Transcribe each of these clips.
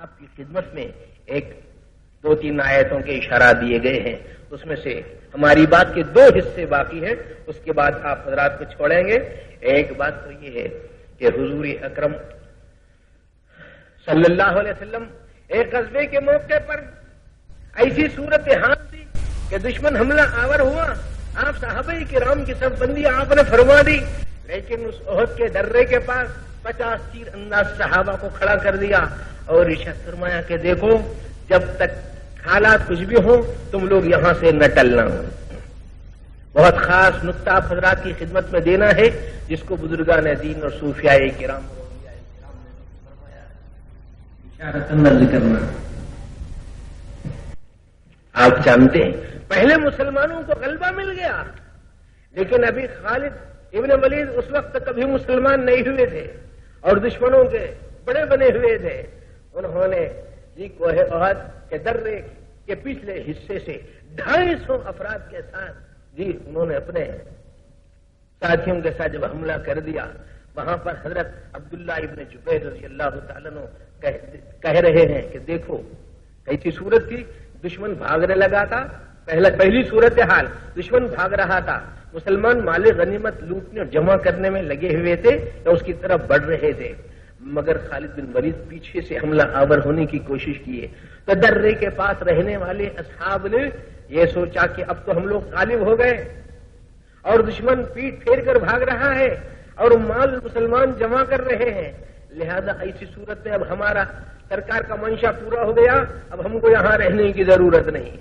آپ کی خدمت میں ایک 2-3 آیتوں کے اشارات دیے گئے ہیں، اس میں سے ہماری بات کے 2 حصے باقی ہیں، اس کے بعد آپ حضرات کو چھوڑیں گے۔ ایک بات تو یہ ہے کہ حضور اکرم صلی اللہ علیہ وسلم ایک غزوے کے موقع پر ایسی صورت حال تھی کہ دشمن حملہ آور ہوا، آپ صحابہ کرام کی صف بندی آپ نے فرما دی، لیکن اس احد کے درے کے پاس 50 تیر انداز صحابہ کو کھڑا کر دیا اور ارشاد فرمایا کہ دیکھو جب تک حالات کچھ بھی ہوں تم لوگ یہاں سے نہ ٹلنا۔ بہت خاص نقطہ آپ حضرات کی خدمت میں دینا ہے، جس کو بزرگان دین اور صوفیاء کرام اشارتاً کرنا۔ آپ جانتے ہیں پہلے مسلمانوں کو غلبہ مل گیا، لیکن ابھی خالد ابن ولید اس وقت تک کبھی مسلمان نہیں ہوئے تھے اور دشمنوں کے بڑے بنے ہوئے تھے۔ انہوں نے کوہ احد کے درے کے پچھلے حصے سے 250 افراد کے ساتھ انہوں نے اپنے ساتھیوں کے ساتھ جب حملہ کر دیا، وہاں پر حضرت عبداللہ ابن جبیر رضی اللہ تعالیٰ عنہ کہہ رہے ہیں کہ دیکھو کیسی صورت تھی، دشمن بھاگنے لگا تھا، پہلی صورتحال دشمن بھاگ رہا تھا، مسلمان مال غنیمت لوٹنے اور جمع کرنے میں لگے ہوئے تھے یا اس کی طرف بڑھ رہے تھے، مگر خالد بن ولید پیچھے سے حملہ آور ہونے کی کوشش کیے تو درے کے پاس رہنے والے اصحاب نے یہ سوچا کہ اب تو ہم لوگ غالب ہو گئے اور دشمن پیٹ پھیر کر بھاگ رہا ہے اور مال مسلمان جمع کر رہے ہیں، لہذا ایسی صورت میں اب ہمارا سرکار کا منشا پورا ہو گیا، اب ہم کو یہاں رہنے کی ضرورت نہیں۔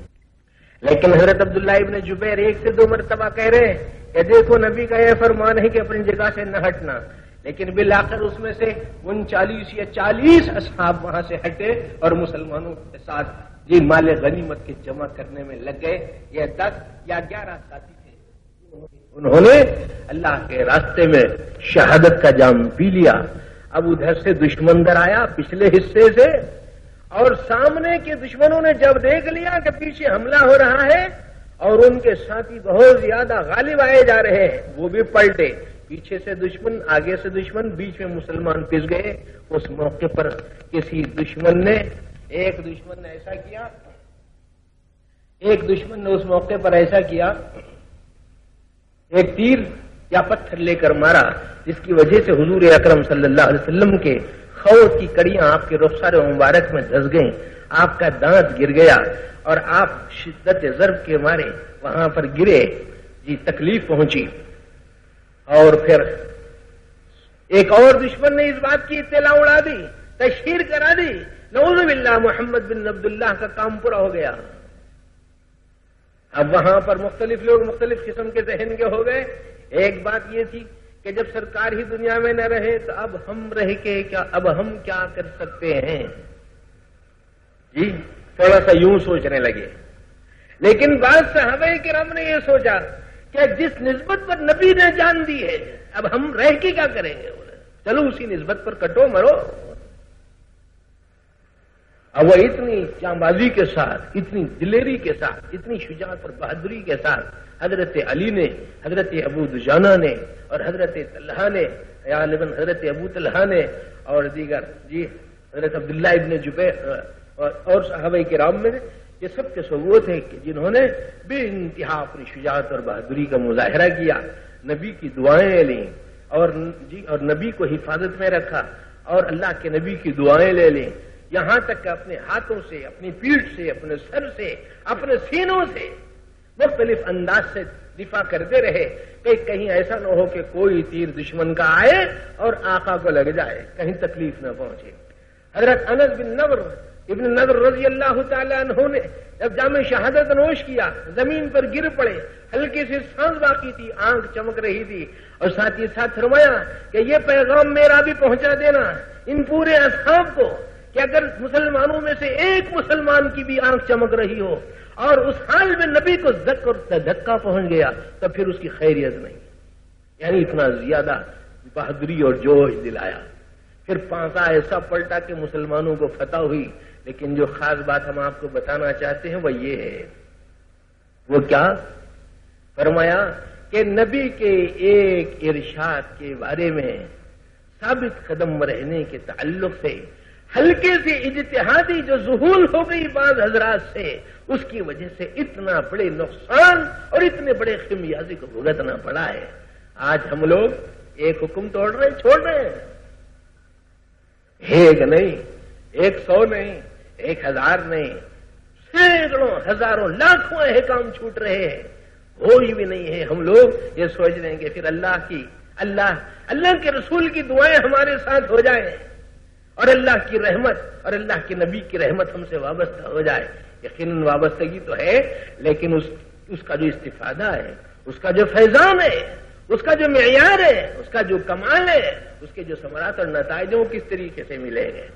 لیکن حضرت عبداللہ ابن جبیر 1 سے 2 مرتبہ کہہ رہے ہیں کہ دیکھو نبی کا یہ فرمان ہے کہ اپنی جگہ سے نہ ہٹنا، لیکن بالآخر اس میں سے 39 یا 40 اصحاب وہاں سے ہٹے اور مسلمانوں کے ساتھ مال غنیمت کے جمع کرنے میں لگ گئے۔ یہ 10 یا 11 ساتھی تھے، انہوں نے اللہ کے راستے میں شہادت کا جام پی لیا۔ اب ادھر سے دشمن در آیا پچھلے حصے سے، اور سامنے کے دشمنوں نے جب دیکھ لیا کہ پیچھے حملہ ہو رہا ہے اور ان کے ساتھی بہت زیادہ غالب آئے جا رہے ہیں، وہ بھی پلٹے، پیچھے سے دشمن آگے سے دشمن، بیچ میں مسلمان پس گئے۔ اس موقع پر کسی دشمن نے اس موقع پر ایسا کیا، ایک تیر یا پتھر لے کر مارا، جس کی وجہ سے حضور اکرم صلی اللہ علیہ وسلم کے خور کی کڑیاں آپ کے رخسار مبارک میں دھس گئیں، آپ کا دانت گر گیا اور آپ شدت ضرب کے مارے وہاں پر گرے، تکلیف پہنچی۔ اور پھر ایک اور دشمن نے اس بات کی اطلاع اڑا دی، تشہیر کرا دی، نعوذ باللہ محمد بن عبداللہ کا کام پورا ہو گیا۔ اب وہاں پر مختلف لوگ مختلف قسم کے ذہن کے ہو گئے۔ ایک بات یہ تھی کہ جب سرکار ہی دنیا میں نہ رہے تو اب ہم رہ کے اب ہم کیا کر سکتے ہیں، تھوڑا سا یوں سوچنے لگے۔ لیکن بعض صحابہ کرام نے یہ سوچا کہ جس نسبت پر نبی نے جان دی ہے اب ہم رہ کے کیا کریں گے، چلو اسی نسبت پر کٹو مرو۔ اب وہ اتنی جانبازی کے ساتھ، اتنی دلیری کے ساتھ، اتنی شجاعت اور بہادری کے ساتھ حضرت علی نے، حضرت ابو دجانہ نے اور حضرت طلحہ نے، غالباً حضرت ابو طلحہ نے اور دیگر حضرت عبداللہ ابن جبیر اور صحابہ کرام میں یہ سب کے وہ تھے کہ جنہوں نے بے انتہا اپنی شجاعت اور بہادری کا مظاہرہ کیا، نبی کی دعائیں لیں اور نبی کو حفاظت میں رکھا اور اللہ کے نبی کی دعائیں لے لیں، یہاں تک کہ اپنے ہاتھوں سے، اپنی پیٹھ سے، اپنے سر سے، اپنے سینوں سے مختلف انداز سے دفاع کرتے رہے کہ کہیں ایسا نہ ہو کہ کوئی تیر دشمن کا آئے اور آقا کو لگ جائے، کہیں تکلیف نہ پہنچے۔ حضرت انس بن نضر ابن نضر رضی اللہ تعالیٰ عنہ نے جب جام شہادت نوش کیا، زمین پر گر پڑے، ہلکی سی سانس باقی تھی، آنکھ چمک رہی تھی، اور ساتھ ہی ساتھ فرمایا کہ یہ پیغام میرا بھی پہنچا دینا ان پورے اصحاب کو کہ اگر مسلمانوں میں سے ایک مسلمان کی بھی آنکھ چمک رہی ہو اور اس حال میں نبی کو دھکا پہنچ گیا تو پھر اس کی خیریت نہیں، یعنی اتنا زیادہ بہادری اور جوش دلایا۔ پھر پانسا ایسا پلٹا کہ مسلمانوں کو فتح ہوئی۔ لیکن جو خاص بات ہم آپ کو بتانا چاہتے ہیں وہ یہ ہے، وہ کیا فرمایا کہ نبی کے ایک ارشاد کے بارے میں ثابت قدم رہنے کے تعلق سے ہلکے سے اجتہادی جو ذہول ہو گئی بعض حضرات سے، اس کی وجہ سے اتنا بڑے نقصان اور اتنے بڑے خمیازے کو بھگتنا پڑا ہے۔ آج ہم لوگ ایک حکم چھوڑ رہے ہیں، ایک نہیں، 100 نہیں، 1000 نہیں، سینکڑوں ہزاروں لاکھوں احکام چھوٹ رہے ہیں، کوئی بھی نہیں ہے۔ ہم لوگ یہ سوچ رہے ہیں کہ پھر اللہ کے رسول کی دعائیں ہمارے ساتھ ہو جائیں اور اللہ کی رحمت اور اللہ کے نبی کی رحمت ہم سے وابستہ ہو جائے۔ یقیناً وابستگی تو ہے، لیکن اس کا جو استفادہ ہے، اس کا جو فیضان ہے، اس کا جو معیار ہے، اس کا جو کمال ہے، اس کے جو ثمرات اور نتائج وہ کس طریقے سے ملیں گے۔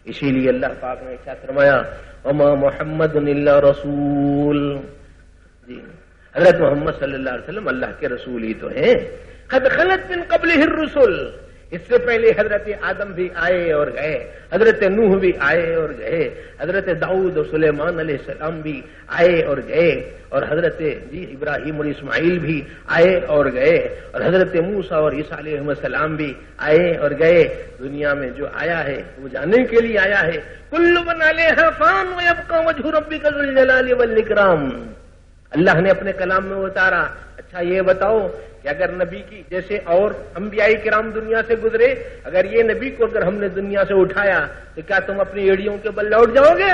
اسی لیے اللہ پاک نے کیا فرمایا، وما محمد الا رسول، جی حضرت محمد صلی اللہ علیہ وسلم اللہ کے رسول ہی تو ہیں۔ قد خلت من قبلہ الرسل، اس سے پہلے حضرت آدم بھی آئے اور گئے، حضرت نوح بھی آئے اور گئے، حضرت داؤد اور سلیمان علیہ السلام بھی آئے اور گئے، اور حضرت ابراہیم اور اسماعیل بھی آئے اور گئے، اور حضرت موسیٰ اور عیسیٰ علیہ السلام بھی آئے اور گئے۔ دنیا میں جو آیا ہے وہ جانے کے لیے آیا ہے۔ کل من علیہا فان ویبقى وجہ ربک ذو الجلال والاکرام، اللہ نے اپنے کلام میں اتارا۔ اچھا یہ بتاؤ کہ اگر نبی کی جیسے اور انبیاء کرام دنیا سے گزرے، اگر یہ نبی کو اگر ہم نے دنیا سے اٹھایا تو کیا تم اپنی ایڑیوں کے بل لوٹ جاؤ گے؟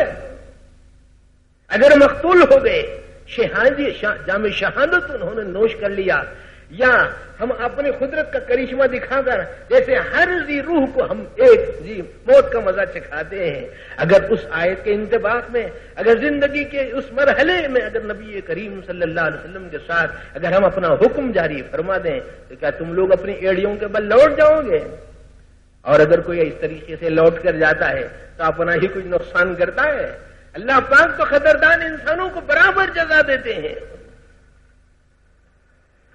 اگر مقتول ہو گئے، جام شہادت انہوں نے نوش کر لیا، یا ہم اپنی قدرت کا کرشمہ دکھا کر جیسے ہر ذی روح کو ہم ایک موت کا مزہ چکھاتے ہیں، اگر اس آیت کے انطباق میں، اگر زندگی کے اس مرحلے میں اگر نبی کریم صلی اللہ علیہ وسلم کے ساتھ اگر ہم اپنا حکم جاری فرما دیں تو کیا تم لوگ اپنی ایڑیوں کے بل لوٹ جاؤ گے؟ اور اگر کوئی اس طریقے سے لوٹ کر جاتا ہے تو اپنا ہی کچھ نقصان کرتا ہے۔ اللہ پاک تو خطردان انسانوں کو برابر جزا دیتے ہیں۔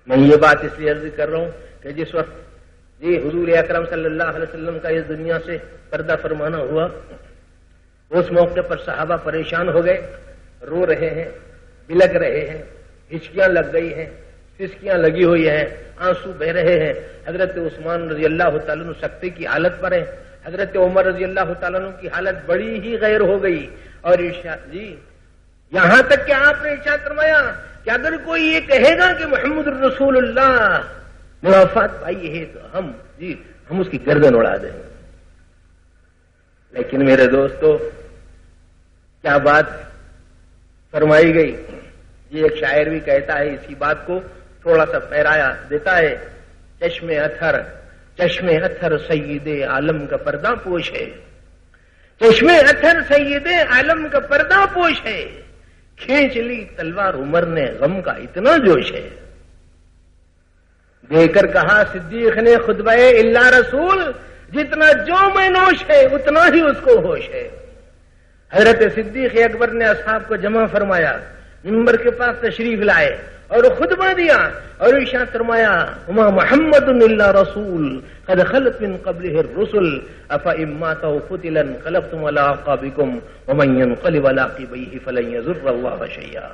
میں یہ بات اس لیے عرض کر رہا ہوں کہ جس وقت حضور اکرم صلی اللہ علیہ وسلم کا اس دنیا سے پردہ فرمانا ہوا، اس موقع پر صحابہ پریشان ہو گئے، رو رہے ہیں، بلک رہے ہیں، ہچکیاں لگ گئی ہیں، سسکیاں لگی ہوئی ہیں، آنسو بہ رہے ہیں۔ حضرت عثمان رضی اللہ تعالیٰ عنہ سکتے کی حالت پر ہیں، حضرت عمر رضی اللہ تعالیٰ عنہ کی حالت بڑی ہی غیر ہو گئی، اور یہاں تک کہ آپ نے ارشاد فرمایا کہ اگر کوئی یہ کہے گا کہ محمد رسول اللہ موافات پائی ہے تو ہم اس کی گردن اڑا دیں گے۔ لیکن میرے دوستو کیا بات فرمائی گئی، یہ ایک شاعر بھی کہتا ہے، اسی بات کو تھوڑا سا پھیرایا دیتا ہے، چشم اتھر سید عالم کا پردہ پوش ہے، چشم اتھر سید عالم کا پردہ پوش ہے، کھینچ لی تلوار عمر نے غم کا اتنا جوش ہے۔ دے کر کہا صدیق نے خطبہ الا رسول، جتنا جو میں نوش ہے اتنا ہی اس کو ہوش ہے۔ حضرت صدیق اکبر نے اصحاب کو جمع فرمایا، منبر کے پاس تشریف لائے اور خطبہ دیا اور ارشاد فرمایا، وما محمد الا رسول قد خلت من قبله الرسل افإن مات أو قتل انقلبتم على أعقابكم ومن ينقلب على عقبيه فلن يضر الله شيئا۔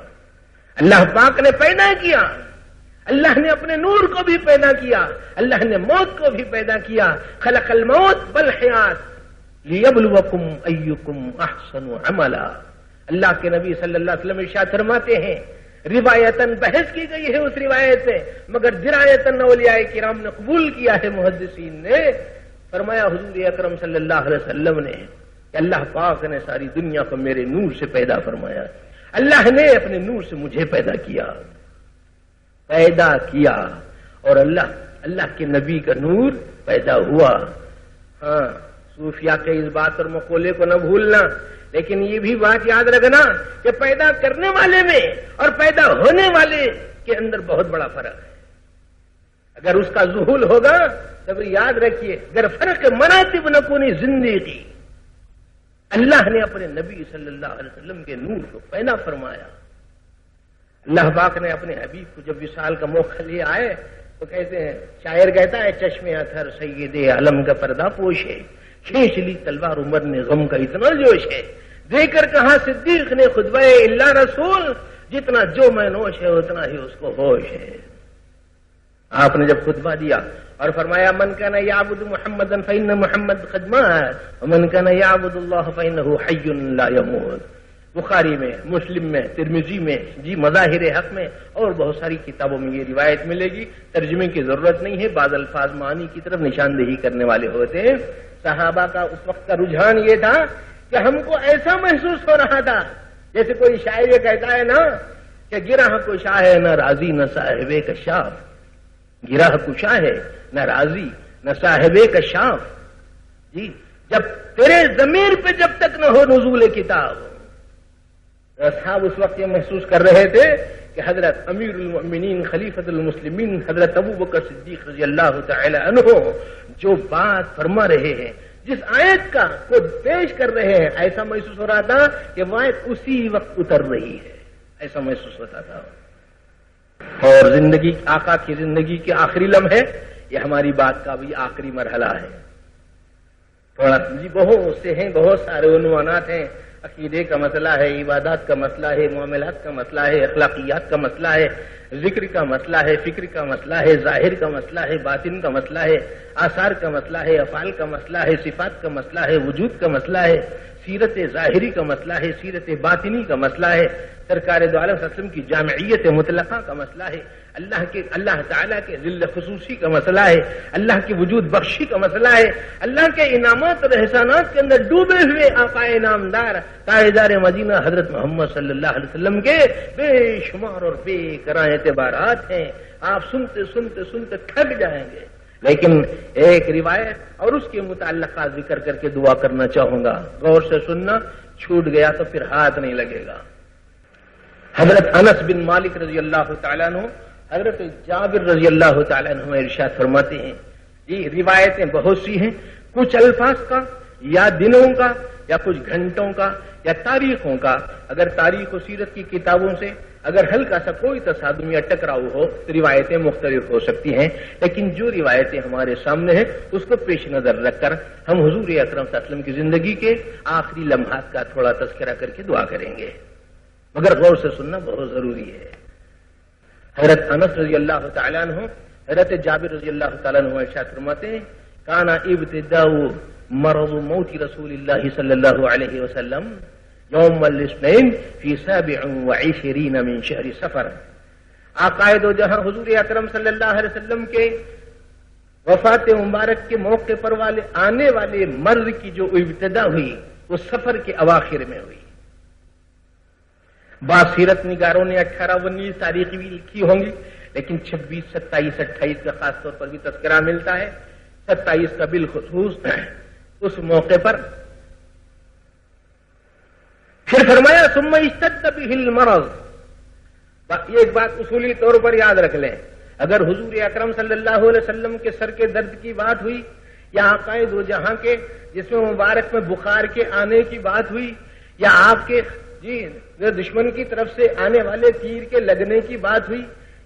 اللہ پاک نے پیدا کیا، اللہ نے اپنے نور کو بھی پیدا کیا، اللہ نے موت کو بھی پیدا کیا، خلق الموت والحیات لیبلوکم ایکم احسن عملا۔ اللہ کے نبی صلی اللہ علیہ وسلم ارشاد فرماتے ہیں، روایتاً بحث کی گئی ہے اس روایت سے، مگر درایتاً اولیاء کرام نے قبول کیا ہے، محدثین نے فرمایا حضور اکرم صلی اللہ علیہ وسلم نے کہ اللہ پاک نے ساری دنیا کو میرے نور سے پیدا فرمایا، اللہ نے اپنے نور سے مجھے پیدا کیا اور اللہ کے نبی کا نور پیدا ہوا۔ ہاں صوفیاء کے اس بات اور مقولے کو نہ بھولنا، لیکن یہ بھی بات یاد رکھنا کہ پیدا کرنے والے میں اور پیدا ہونے والے کے اندر بہت بڑا فرق ہے۔ اگر اس کا ظہور ہوگا تو یاد رکھیے، اگر فرق مراتب نہ کونی زندگی، اللہ نے اپنے نبی صلی اللہ علیہ وسلم کے نور کو پیدا فرمایا۔ اللہ پاک نے اپنے حبیب کو جب وصال کا موقع لے آئے تو کہتے ہیں، شاعر کہتا ہے، چشم اتھر سید عالم کا پردہ پوش ہے، کھینچ لی تلوار عمر نے غم کا اتنا جوش ہے، دے کر کہا صدیق نے خطبہ الا رسول، جتنا جو میں نوش ہے اتنا ہی اس کو ہوش ہے۔ آپ نے جب خطبہ دیا اور فرمایا من کان یعبد محمدا فإن محمد قد مات ومن کان یعبد اللہ فإنہ حی لا یموت، بخاری میں، مسلم میں، ترمذی میں، جی مظاہر حق میں اور بہت ساری کتابوں میں یہ روایت ملے گی، ترجمے کی ضرورت نہیں ہے، بعض الفاظ معنی کی طرف نشاندہی کرنے والے ہوتے ہیں۔ صحابہ کا اس وقت کا رجحان یہ تھا کہ ہم کو ایسا محسوس ہو رہا تھا جیسے کوئی شاعر یہ کہتا ہے نا کہ گرہ کشا ہے نہ راضی نہ صاحب کشاف، گرہ کشا ہے نہ راضی نہ صاحب کشاف، جی جب تیرے ضمیر پہ جب تک نہ ہو نزول کتاب۔ اصحاب اس وقت یہ محسوس کر رہے تھے کہ حضرت امیر المؤمنین خلیفۃ المسلمین حضرت ابو بکر صدیق رضی اللہ تعالی عنہ جو بات فرما رہے ہیں، جس آیت کا خود پیش کر رہے ہیں، ایسا محسوس ہو رہا تھا کہ وہ آیت اسی وقت اتر رہی ہے، ایسا محسوس ہوتا تھا۔ اور زندگی، آقا کی زندگی کے آخری لمحے، یہ ہماری بات کا بھی آخری مرحلہ ہے۔ تھوڑا جی بہت سے ہیں، بہت سارے عنوانات ہیں، عقیدے کا مسئلہ ہے، عبادات کا مسئلہ ہے، معاملات کا مسئلہ ہے، اخلاقیات کا مسئلہ ہے، ذکر کا مسئلہ ہے، فکر کا مسئلہ ہے، ظاہر کا مسئلہ ہے، باطن کا مسئلہ ہے، آثار کا مسئلہ ہے، افعال کا مسئلہ ہے، صفات کا مسئلہ ہے، وجود کا مسئلہ ہے، سیرت ظاہری کا مسئلہ ہے، سیرت باطنی کا مسئلہ ہے، سرکار دو عالم صلی اللہ علیہ وسلم کی جامعیت مطلقہ کا مسئلہ ہے، اللہ تعالیٰ کے ذل خصوصی کا مسئلہ ہے، اللہ کی وجود بخشی کا مسئلہ ہے، اللہ کے انعامات اور احسانات کے اندر ڈوبے ہوئے آقا نامدار تاجدار مدینہ حضرت محمد صلی اللہ علیہ وسلم کے بے شمار اور بے کرائے اعتبارات ہیں۔ آپ سنتے سنتے سنتے تھک جائیں گے، لیکن ایک روایت اور اس کے متعلقات ذکر کر کے دعا کرنا چاہوں گا، غور سے سننا، چھوٹ گیا تو پھر ہاتھ نہیں لگے گا۔ حضرت انس بن مالک رضی اللہ تعالیٰ عنہ، حضرت جابر رضی اللہ تعالیٰ عنہ ارشاد فرماتے ہیں، یہ روایتیں بہت سی ہیں، کچھ الفاظ کا یا دنوں کا یا کچھ گھنٹوں کا یا تاریخوں کا، اگر تاریخ و سیرت کی کتابوں سے اگر ہلکا سا کوئی تصادم یا ٹکراؤ ہو تو روایتیں مختلف ہو سکتی ہیں، لیکن جو روایتیں ہمارے سامنے ہیں اس کو پیش نظر رکھ کر ہم حضور اکرم صلی اللہ علیہ وسلم کی زندگی کے آخری لمحات کا تھوڑا تذکرہ کر کے دعا کریں گے، مگر غور سے سننا بہت ضروری ہے۔ حضرت انس رضی اللہ تعالیٰ عنہ، حضرت جابر رضی اللہ تعالیٰ عنہ ارشاد فرماتے ہیں، کانا ابتداء مرض موت رسول اللہ صلی اللہ علیہ وسلم یوم الاثنین فی 27 من شہر صفر۔ آقا دو جہاں حضور اکرم صلی اللہ علیہ وسلم کے وفات مبارک کے موقع پر آنے والے مرض کی جو ابتدا ہوئی وہ سفر کے اواخر میں ہوئی۔ بعض سیرت نگاروں نے 18-19 تاریخ بھی لکھی ہوں گی، لیکن 26، 27، 28 کا خاص طور پر بھی تذکرہ ملتا ہے، 27 کا بالخصوص اس موقع پر۔ پھر فرمایا ثم اشتد به المرض۔ یہ ایک بات اصولی طور پر یاد رکھ لیں، اگر حضور اکرم صلی اللہ علیہ وسلم کے سر کے درد کی بات ہوئی یا آقا دو جہاں کے جس میں مبارک میں بخار کے آنے کی بات ہوئی یا آپ کے دشمن کی طرف سے آنے والے تیر کے لگنے کی بات ہوئی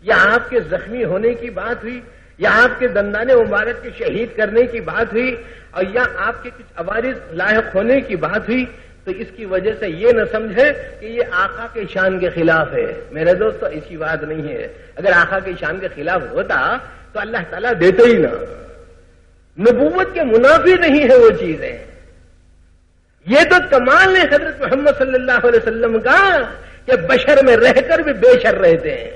یا آپ کے زخمی ہونے کی بات ہوئی یا آپ کے دندان مبارک کے شہید کرنے کی بات ہوئی اور یا آپ کے کچھ عوارض لاحق ہونے کی بات ہوئی، تو اس کی وجہ سے یہ نہ سمجھے کہ یہ آقا کے شان کے خلاف ہے۔ میرے دوستو ایسی بات نہیں ہے، اگر آقا کے شان کے خلاف ہوتا تو اللہ تعالیٰ دیتے ہی نہ۔ نبوت کے منافی نہیں ہے وہ چیزیں، یہ تو کمال ہے حضرت محمد صلی اللہ علیہ وسلم کا کہ بشر میں رہ کر بھی بے شر رہتے ہیں۔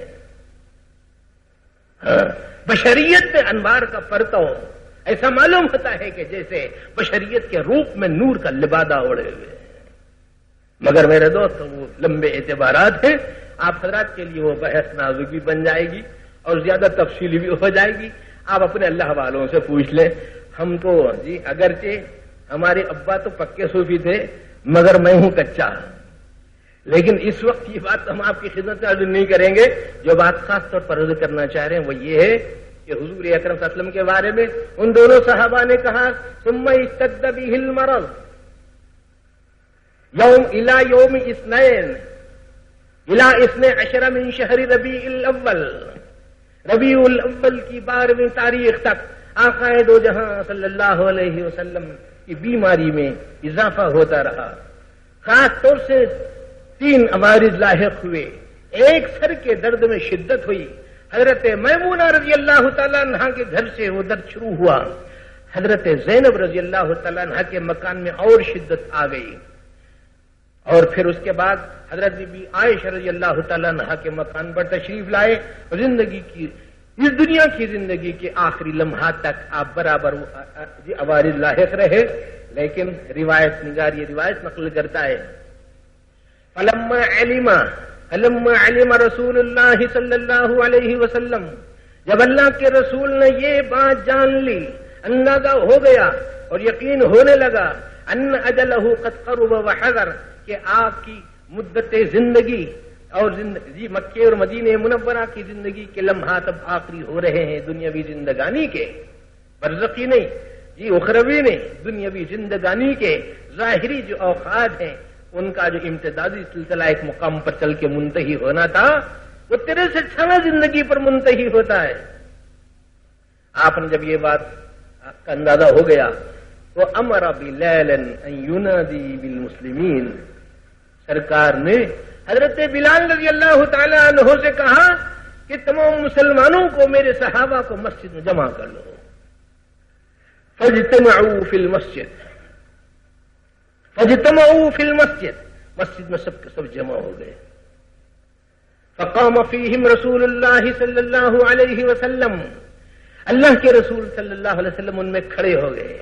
بشریت میں انوار کا پرتو ایسا معلوم ہوتا ہے کہ جیسے بشریت کے روپ میں نور کا لبادہ اوڑے ہوئے، مگر میرے دوست وہ لمبے اعتبارات ہیں، آپ حضرات کے لیے وہ بحث نازک بھی بن جائے گی اور زیادہ تفصیلی بھی ہو جائے گی۔ آپ اپنے اللہ والوں سے پوچھ لیں، ہم تو اگرچہ ہمارے ابا تو پکے صوفی تھے مگر میں ہوں کچا، لیکن اس وقت یہ بات ہم آپ کی خدمت میں عرض نہیں کریں گے۔ جو بات خاص طور پر عرض کرنا چاہ رہے ہیں وہ یہ ہے کہ حضور اکرم صلی اللہ علیہ وسلم کے بارے میں ان دونوں صحابہ نے کہا ثم اشتد به المرض یوم الى یوم اثنین الى 12 من شہر ربیع الاول، ربیع الاول کی 12ویں تاریخ تک آقا دو جہاں صلی اللہ علیہ وسلم کی بیماری میں اضافہ ہوتا رہا۔ خاص طور سے 3 عوارض لاحق ہوئے، ایک سر کے درد میں شدت ہوئی، حضرت میمونہ رضی اللہ تعالیٰ عنہ کے گھر سے وہ درد شروع ہوا، حضرت زینب رضی اللہ تعالیٰ عنہ کے مکان میں اور شدت آ گئی، اور پھر اس کے بعد حضرت بی بی عائشہ رضی اللہ تعالیٰ عنہ کے مکان پر تشریف لائے، اور زندگی کی اس دنیا کی زندگی کے آخری لمحات تک آپ برابر عوارض لاحق رہے، لیکن روایت نگار یہ روایت نقل کرتا ہے فلما علم رسول اللہ صلی اللہ علیہ وسلم، جب اللہ کے رسول نے یہ بات جان لی، اندازہ ہو گیا اور یقین ہونے لگا ان اجلہ قد قرب وحضر، کہ آپ کی مدت زندگی اور زندگی مکے اور مدینہ منورہ کی زندگی کے لمحات اب آخری ہو رہے ہیں، دنیاوی زندگانی کے، برزخی نہیں جی، اخروی نہیں، دنیاوی زندگانی کے ظاہری جو اوقات ہیں ان کا جو امتدادی سلسلہ ایک مقام پر چل کے منتہی ہونا تھا وہ 63 زندگی پر منتہی ہوتا ہے۔ آپ نے جب یہ بات کا اندازہ ہو گیا تو امر بلال ان ینادی بالمسلمین، سرکار نے حضرت بلال رضی اللہ تعالی عنہ سے کہا کہ تمام مسلمانوں کو، میرے صحابہ کو مسجد میں جمع کر لو، فاجتمعوا فی المسجد، مسجد میں سب کے سب جمع ہو گئے، فقام فیہم رسول اللہ صلی اللہ علیہ وسلم، اللہ کے رسول صلی اللہ علیہ وسلم ان میں کھڑے ہو گئے،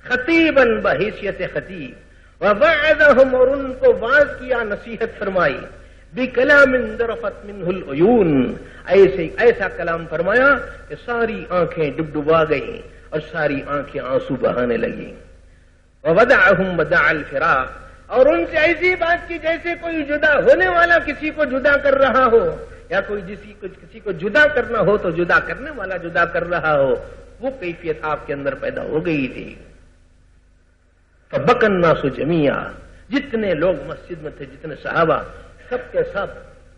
خطیباً بحیثیت خطیب، ووعظہم، اور ان کو واعظ کیا، نصیحت فرمائی، بکلام ذرفت منہ العیون، ایسا کلام فرمایا کہ ساری آنکھیں ڈبڈبا گئیں اور ساری آنکھیں آنسو بہانے لگیں، وودعہم ودع الفراق، اور ان سے ایسی بات کی جیسے کوئی جدا ہونے والا کسی کو جدا کر رہا ہو، یا کوئی کسی کو جدا کرنا ہو تو جدا کرنے والا جدا کر رہا ہو، وہ کیفیت آپ کے اندر پیدا ہو گئی تھی۔ فبکى الناس جميعا، جتنے لوگ مسجد میں تھے، جتنے صحابہ، سب کے سب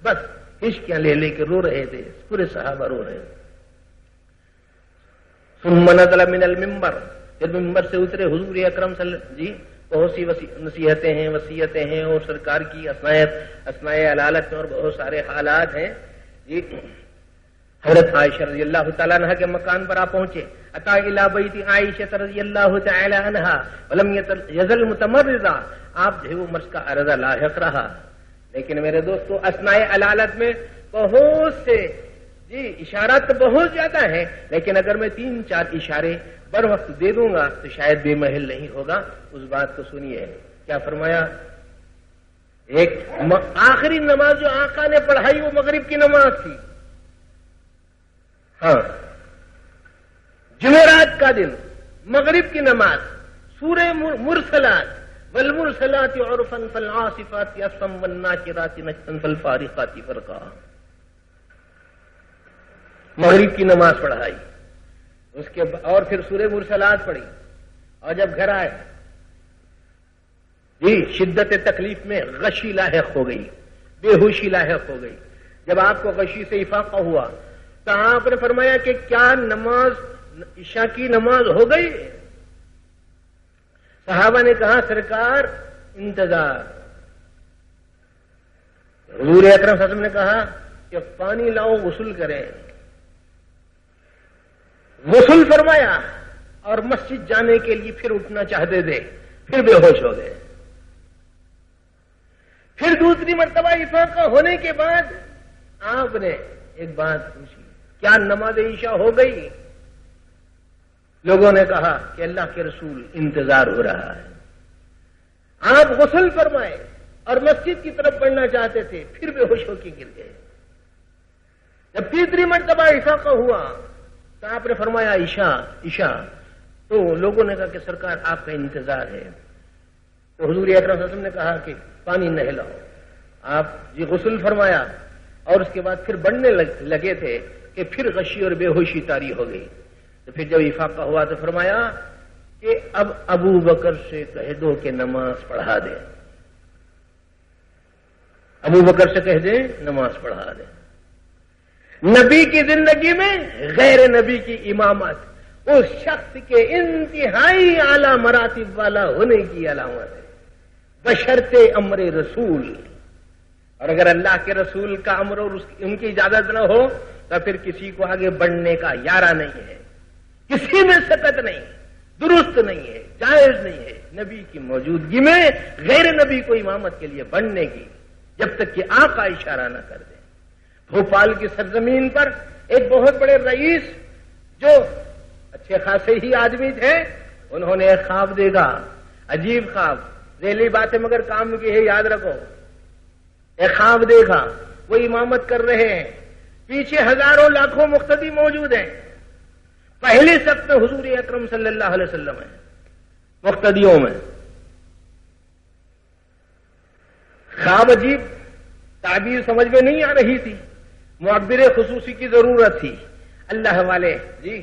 بس ہچکیاں لے لے کے رو رہے تھے، پورے صحابہ رو رہے تھے۔ ثم نزل من المنبر، جب ممبر سے اترے حضور اکرم صلی اللہ علیہ وسلم، جی بہت سی نصیحتیں ہیں، وصیتیں ہیں، اور سرکار کی اسماء علالت میں اور بہت سارے حالات ہیں جی۔ حضرت عائشہ رضی اللہ تعالیٰ عنہ کے مکان پر آپ پہنچے، اتا الی بیت عائشہ رضی اللہ تعالی عنہ ولم یزل متمردا، آپ جو ہے وہ مرض کا عرضہ لاحق رہا، لیکن میرے دوستو اسماء علالت میں بہت سے جی اشارات تو بہت زیادہ ہیں، لیکن اگر میں 3-4 اشارے بر وقت دے دوں گا تو شاید بے محل نہیں ہوگا۔ اس بات کو سنیے، کیا فرمایا؟ ایک آخری نماز جو آقا نے پڑھائی وہ مغرب کی نماز تھی، ہاں جمعرات کا دن، مغرب کی نماز، سورہ مرسلات، والمرسلات عرفا فالعاصفات عصفا والناشرات نشطا فالفارقات فرقا، مغرب کی نماز پڑھائی، اس کے اور پھر سورہ مرسلات پڑھی، اور جب گھر آئے جی شدت تکلیف میں غشی لاحق ہو گئی، بے ہوشی لاحق ہو گئی۔ جب آپ کو غشی سے افاقہ ہوا تو آپ نے فرمایا کہ کیا نماز عشاء کی نماز ہو گئی؟ صحابہ نے کہا سرکار انتظار۔ حضور اکرم صلی اللہ علیہ وسلم نے کہا کہ پانی لاؤ، غسل کریں، غسل فرمایا، اور مسجد جانے کے لیے پھر اٹھنا چاہتے تھے، پھر بے ہوش ہو گئے۔ پھر دوسری مرتبہ افاقہ ہونے کے بعد آپ نے ایک بات پوچھی، کیا نماز عشاء ہو گئی؟ لوگوں نے کہا کہ اللہ کے رسول انتظار ہو رہا ہے۔ آپ غسل فرمائے اور مسجد کی طرف بڑھنا چاہتے تھے، پھر بے ہوش ہو کے گر گئے۔ جب تیسری مرتبہ افاقہ ہوا تو آپ نے فرمایا عشاء، تو لوگوں نے کہا کہ سرکار آپ کا انتظار ہے۔ تو حضور اکرم صلی اللہ علیہ وسلم نے کہا کہ پانی نہلاؤ۔ آپ یہ غسل فرمایا اور اس کے بعد پھر بڑھنے لگے تھے کہ پھر غشی اور بے ہوشی طاری ہو گئی۔ تو پھر جب افاقہ ہوا تو فرمایا کہ اب ابو بکر سے کہہ دو کہ نماز پڑھا دے، ابو بکر سے کہہ دیں نماز پڑھا دے۔ نبی کی زندگی میں غیر نبی کی امامت اس شخص کے انتہائی اعلی مراتب والا ہونے کی علامت ہے، بشرطِ امر رسول۔ اور اگر اللہ کے رسول کا امر اور ان کی اجازت نہ ہو تو پھر کسی کو آگے بڑھنے کا یارہ نہیں ہے، کسی میں سکت نہیں، درست نہیں ہے، جائز نہیں ہے نبی کی موجودگی میں غیر نبی کو امامت کے لیے بڑھنے کی، جب تک کہ آقا اشارہ نہ کر دیں۔ بھوپال کی سرزمین پر ایک بہت بڑے رئیس جو اچھے خاصے ہی آدمی تھے، انہوں نے ایک خواب دیکھا، عجیب خواب، ذیلی باتیں مگر کام کی ہے، یاد رکھو۔ ایک خواب دیکھا، وہ امامت کر رہے ہیں، پیچھے ہزاروں لاکھوں مقتدی موجود ہیں، پہلی صف میں حضور اکرم صلی اللہ علیہ وسلم ہے مقتدیوں میں۔ خواب عجیب، تعبیر سمجھ میں نہیں آ رہی تھی، معبر خصوصی کی ضرورت تھی۔ اللہ والے جی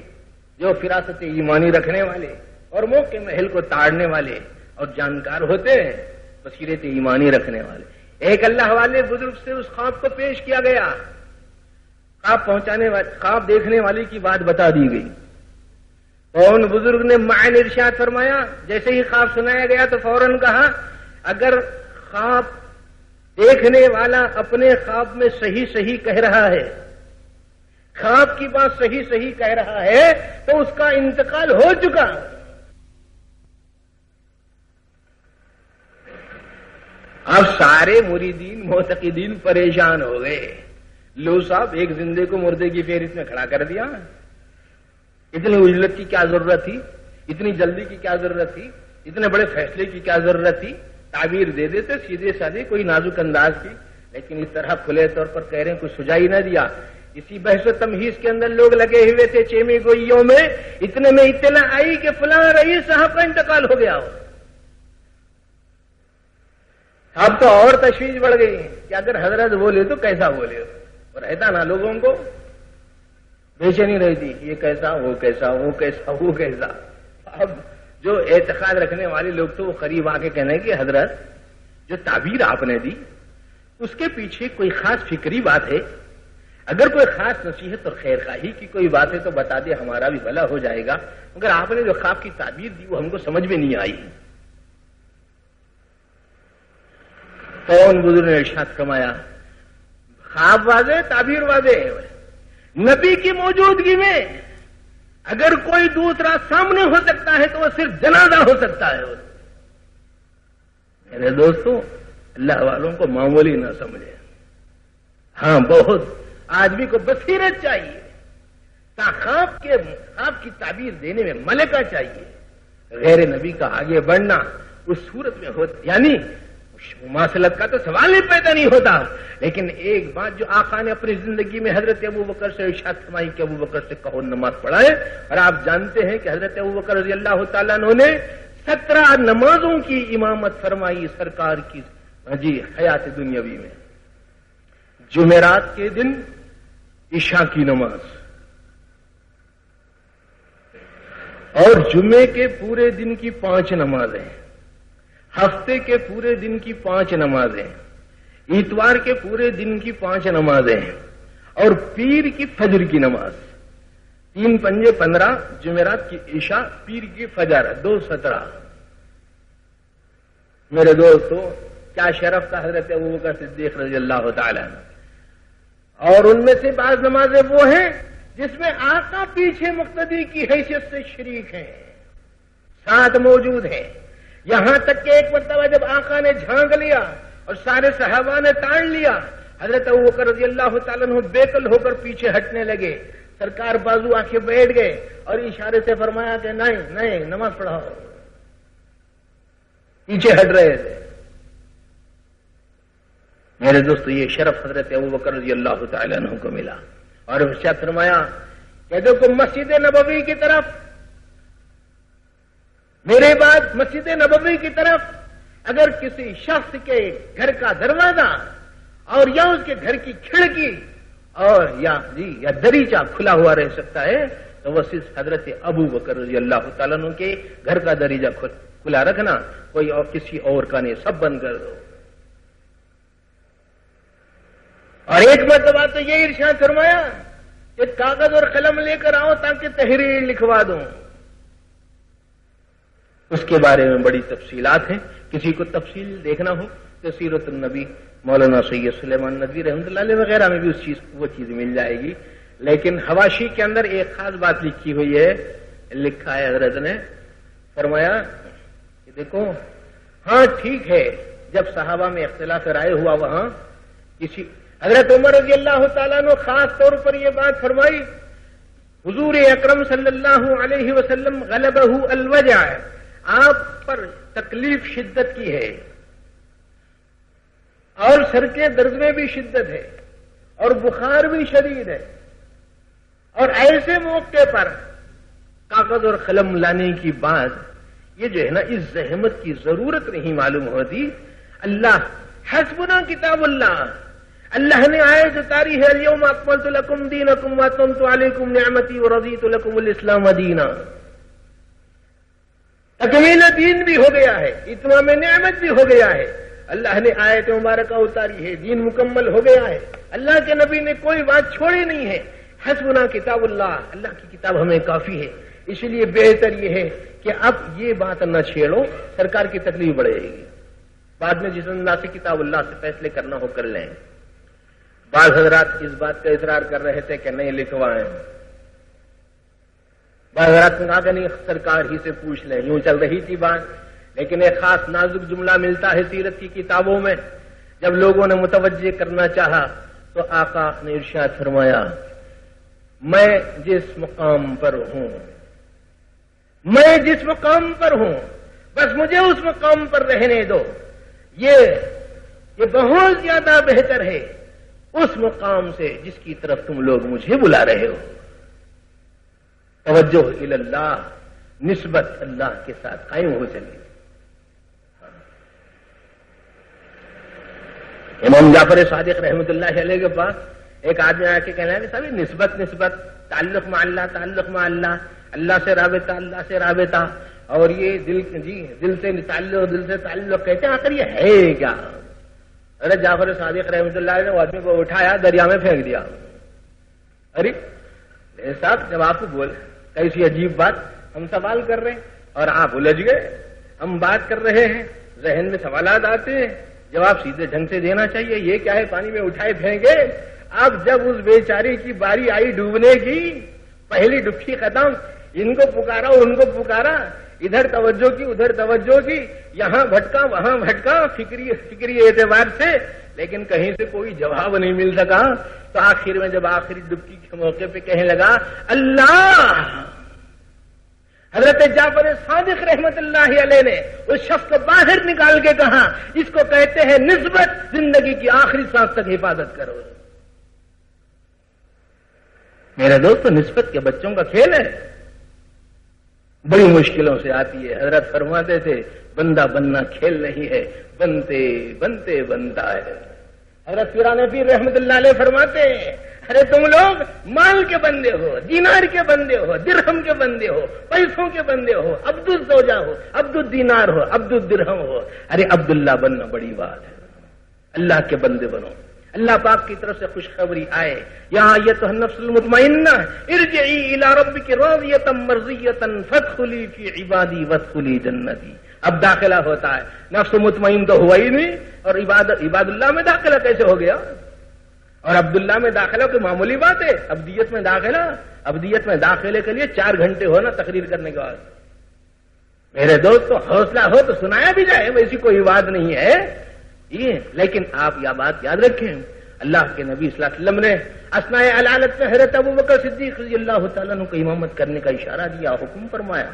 جو فراست ایمانی رکھنے والے اور موقع محل کو تاڑنے والے اور جانکار ہوتے ہیں، بصیرت ایمانی رکھنے والے، ایک اللہ والے بزرگ سے اس خواب کو پیش کیا گیا، خواب دیکھنے والے کی بات بتا دی گئی، تو ان بزرگ نے معنی ارشاد فرمایا، جیسے ہی خواب سنایا گیا تو فوراً کہا، اگر خواب دیکھنے والا اپنے خواب میں صحیح صحیح کہہ رہا ہے، خواب کی بات صحیح صحیح کہہ رہا ہے، تو اس کا انتقال ہو چکا۔ اب سارے مریدین معتقدین پریشان ہو گئے، لو صاحب ایک زندے کو مردے کی فہرست میں کھڑا کر دیا، اتنی اجلت کی کیا ضرورت تھی، اتنی جلدی کی کیا ضرورت تھی، اتنے بڑے فیصلے کی کیا ضرورت تھی، تعبیر دے دیتے سیدھے سادے کوئی نازک انداز کی، لیکن اس طرح کھلے طور پر کہہ رہے ہیں، کوئی سجائی نہ دیا۔ اسی بحث و تمہیز کے اندر لوگ لگے ہوئے تھے چیمی گوئیوں میں، اتنے میں اطلاع آئی کہ فلاں رئیس صاحب کا انتقال ہو گیا ہو۔ اب تو اور تشویش بڑھ گئی کہ اگر حضرت بولے تو کیسا بولے، اور رہتا نا لوگوں کو بے چینی رہتی، یہ کیسا وہ کیسا وہ کیسا وہ کیسا۔ اب جو اعتقاد رکھنے والے لوگ تو وہ قریب آ کے کہنے کہ حضرت جو تعبیر آپ نے دی اس کے پیچھے کوئی خاص فکری بات ہے، اگر کوئی خاص نصیحت اور خیر خواہی کی کوئی بات ہے تو بتا دے، ہمارا بھی بھلا ہو جائے گا، مگر آپ نے جو خواب کی تعبیر دی وہ ہم کو سمجھ میں نہیں آئی۔ کون بزرگ نے ارشاد فرمایا، خواب واضح، تعبیر واضح، نبی کی موجودگی میں اگر کوئی دوسرا سامنے ہو سکتا ہے تو وہ صرف جنازہ ہو سکتا ہے۔ میرے دوستوں، اللہ والوں کو معمولی نہ سمجھے، ہاں بہت آدمی کو بصیرت چاہیے، خواب کی تعبیر دینے میں ملکہ چاہیے۔ غیر نبی کا آگے بڑھنا اس صورت میں ہو، یعنی مواصلت کا تو سوال ہی پیدا نہیں ہوتا، لیکن ایک بات جو آقا نے اپنی زندگی میں حضرت ابوبکر سے ارشاد فرمائی کہ ابوبکر سے کہو نماز پڑھائے، اور آپ جانتے ہیں کہ حضرت ابوبکر رضی اللہ تعالیٰ عنہ نے 17 نمازوں کی امامت فرمائی سرکار کی جی حیات دنیاوی میں۔ جمعرات کے دن عشاء کی نماز، اور جمعے کے پورے دن کی 5 نمازیں، ہفتے کے پورے دن کی 5 نمازیں، اتوار کے پورے دن کی 5 نمازیں، اور پیر کی فجر کی نماز، 3 پنجے 15، جمعرات کی عشاء، پیر کی فجر 2 17۔ میرے دوستو، کیا شرف تھا حضرت ابوبکر صدیق رضی اللہ تعالی عنہ۔ اور ان میں سے بعض نمازیں وہ ہیں جس میں آقا پیچھے مقتدی کی حیثیت سے شریک ہیں، ساتھ موجود ہیں، یہاں تک کہ ایک مرتبہ جب آقا نے جھانک لیا اور سارے صحابہ نے تاڑ لیا، حضرت ابوبکر رضی اللہ تعالیٰ عنہ بےقل ہو کر پیچھے ہٹنے لگے، سرکار بازو آ کے بیٹھ گئے اور اشارے سے فرمایا کہ نہیں نماز پڑھاؤ، پیچھے ہٹ رہے تھے۔ میرے دوستو، یہ شرف حضرت ابوبکر رضی اللہ تعالیٰ عنہ کو ملا، اور ارشاد فرمایا کہ دیکھو مسجد نبوی کی طرف، میرے بعد مسجد نبوی کی طرف اگر کسی شخص کے گھر کا دروازہ اور یا اس کے گھر کی کھڑکی اور یا دریچہ کھلا ہوا رہ سکتا ہے تو وہ صرف حضرت ابوبکر رضی اللہ تعالیٰ عنہ کے گھر کا دریچہ کھلا رکھنا، کوئی اور کسی اور کا نہیں، سب بند کر دو۔ اور ایک مرتبہ تو یہ ارشاد فرمایا کہ کاغذ اور قلم لے کر آؤ تاکہ تحریر لکھوا دوں۔ اس کے بارے میں بڑی تفصیلات ہیں، کسی کو تفصیل دیکھنا ہو تو سیرت النبی مولانا سید سلیمان ندوی رحمۃ اللہ علیہ وغیرہ میں بھی وہ چیز مل جائے گی، لیکن حواشی کے اندر ایک خاص بات لکھی ہوئی ہے، لکھا ہے حضرت نے فرمایا کہ دیکھو ہاں ٹھیک ہے، جب صحابہ میں اختلاف رائے ہوا وہاں کسی حضرت عمر رضی اللہ تعالیٰ نے خاص طور پر یہ بات فرمائی، حضور اکرم صلی اللہ علیہ وسلم غلبہ الوجع، آپ پر تکلیف شدت کی ہے اور سر کے درد میں بھی شدت ہے اور بخار بھی شدید ہے، اور ایسے موقع پر کاغذ اور قلم لانے کی بات یہ جو ہے نا اس زحمت کی ضرورت نہیں معلوم ہوتی۔ اللہ حسبنا کتاب اللہ نے آیت اتاری ہے، الیوم اکملت لکم دینکم واتممت علیکم نعمتی ورضیت لکم الاسلام دینا، تکمیل دین بھی ہو گیا ہے، اتمام نعمت بھی ہو گیا ہے، اللہ نے آیت مبارکہ اتاری ہے، دین مکمل ہو گیا ہے، اللہ کے نبی نے کوئی بات چھوڑی نہیں ہے۔ حسبنا کتاب اللہ کی کتاب ہمیں کافی ہے، اس لیے بہتر یہ ہے کہ اب یہ بات نہ چھیڑو، سرکار کی تکلیف بڑھے گی، بعد میں جس انداز سے کتاب اللہ سے فیصلے کرنا ہو کر لیں۔ بعض حضرات اس بات کا اصرار کر رہے تھے کہ نہیں لکھوائیں، بعض حضرات نے کہا کہ نہیں سرکار ہی سے پوچھ لیں، یوں چل رہی تھی بات، لیکن ایک خاص نازک جملہ ملتا ہے سیرت کی کتابوں میں، جب لوگوں نے متوجہ کرنا چاہا تو آقا نے ارشاد فرمایا، میں جس مقام پر ہوں بس مجھے اس مقام پر رہنے دو، یہ بہت زیادہ بہتر ہے اس مقام سے جس کی طرف تم لوگ مجھے بلا رہے ہو۔ توجہ الی اللہ، نسبت اللہ کے ساتھ قائم ہو چلی۔ امام جعفر صادق رحمۃ اللہ علیہ کے پاس ایک آدمی آ کے کہنا ہے کہ صاحب نسبت تعلق مع اللہ، اللہ سے رابطہ اور یہ دل سے تعلق کہتے ہیں، آخر یہ ہے کیا؟ حضرت جعفر صادق رحمۃ اللہ علیہ نے وہ آدمی کو اٹھایا، دریا میں پھینک دیا۔ ارے صاحب جب آپ کو بول کیسی عجیب بات، ہم سوال کر رہے ہیں اور آپ الجھ گئے، ہم بات کر رہے ہیں، ذہن میں سوالات آتے ہیں، جواب سیدھے ڈھنگ سے دینا چاہیے، یہ کیا ہے پانی میں اٹھائے پھینکے۔ اب جب اس بیچاری کی باری آئی ڈوبنے کی، پہلی ڈبکی ختم، ان کو پکارا ان کو پکارا، ادھر توجہ کی ادھر توجہ کی، یہاں بھٹکا وہاں بھٹکا فکری اعتبار سے، لیکن کہیں سے کوئی جواب نہیں مل سکا۔ تو آخر میں جب آخری ڈبکی کے موقع پہ کہنے لگا اللہ، حضرت جعفر صادق رحمت اللہ علیہ نے اس شخص کو باہر نکال کے کہا، اس کو کہتے ہیں نسبت، زندگی کی آخری سانس تک حفاظت کرو۔ میرے دوست نسبت کے بچوں کا کھیل ہے، بڑی مشکلوں سے آتی ہے۔ حضرت فرماتے تھے بندہ بننا کھیل نہیں ہے، بنتے بنتے بنتا ہے۔ حضرت پیران پیر رحمت اللہ علیہ فرماتے ہیں، ارے تم لوگ مال کے بندے ہو، دینار کے بندے ہو، درہم کے بندے ہو، پیسوں کے بندے ہو، عبد الزوجہ ہو، عبد الدینار ہو، عبد الدرہم ہو، ارے عبداللہ بننا بڑی بات ہے، اللہ کے بندے بنو۔ اللہ پاک کی طرف سے خوشخبری آئے، یا ایتھا النفس المطمئنہ ارجعی الی ربک راضیۃ مرضیۃ فادخلی فی عبادی وادخلی جنتی۔ اب داخلہ ہوتا ہے، نفس مطمئن تو ہوا ہی نہیں، اور عباد اللہ میں داخلہ کیسے ہو گیا؟ اور عبداللہ میں داخلہ کوئی معمولی بات ہے؟ ابدیت میں داخلے کے لیے 4 گھنٹے ہونا تقریر کرنے کے بعد۔ میرے دوست تو حوصلہ ہو تو سنایا بھی جائے، ویسی کوئی بات نہیں ہے یہ، لیکن آپ یہ بات یاد رکھیں، اللہ کے نبی صلی اللہ علیہ وسلم نے اثناء علالت میں حضرت ابوبکر صدیق رضی اللہ تعالیٰ عنہ کو امامت کرنے کا اشارہ دیا، حکم فرمایا۔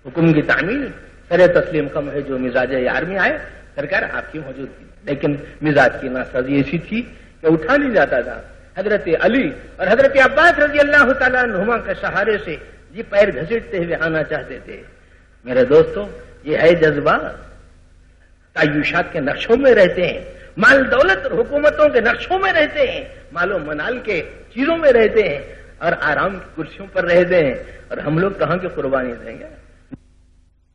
حکم کی تعمیل سر تسلیم کم ہے جو مزاج یار میں آئے، سرکار آپ کی موجود تھی، لیکن مزاج کی ناسازی ایسی تھی کہ اٹھا نہیں جاتا تھا۔ حضرت علی اور حضرت عباس رضی اللہ تعالیٰ عنہما کے سہارے سے یہ پیر گھسیٹتے ہوئے آنا چاہتے تھے۔ میرے دوستو یہ ہے جذبہ، تعیشات کے نقشوں میں رہتے ہیں، مال دولت اور حکومتوں کے نقشوں میں رہتے ہیں، مال و منال کے چیزوں میں رہتے ہیں، اور آرام کی کرسیوں پر رہتے ہیں، اور ہم لوگ کہاں کی قربانی دیں گے؟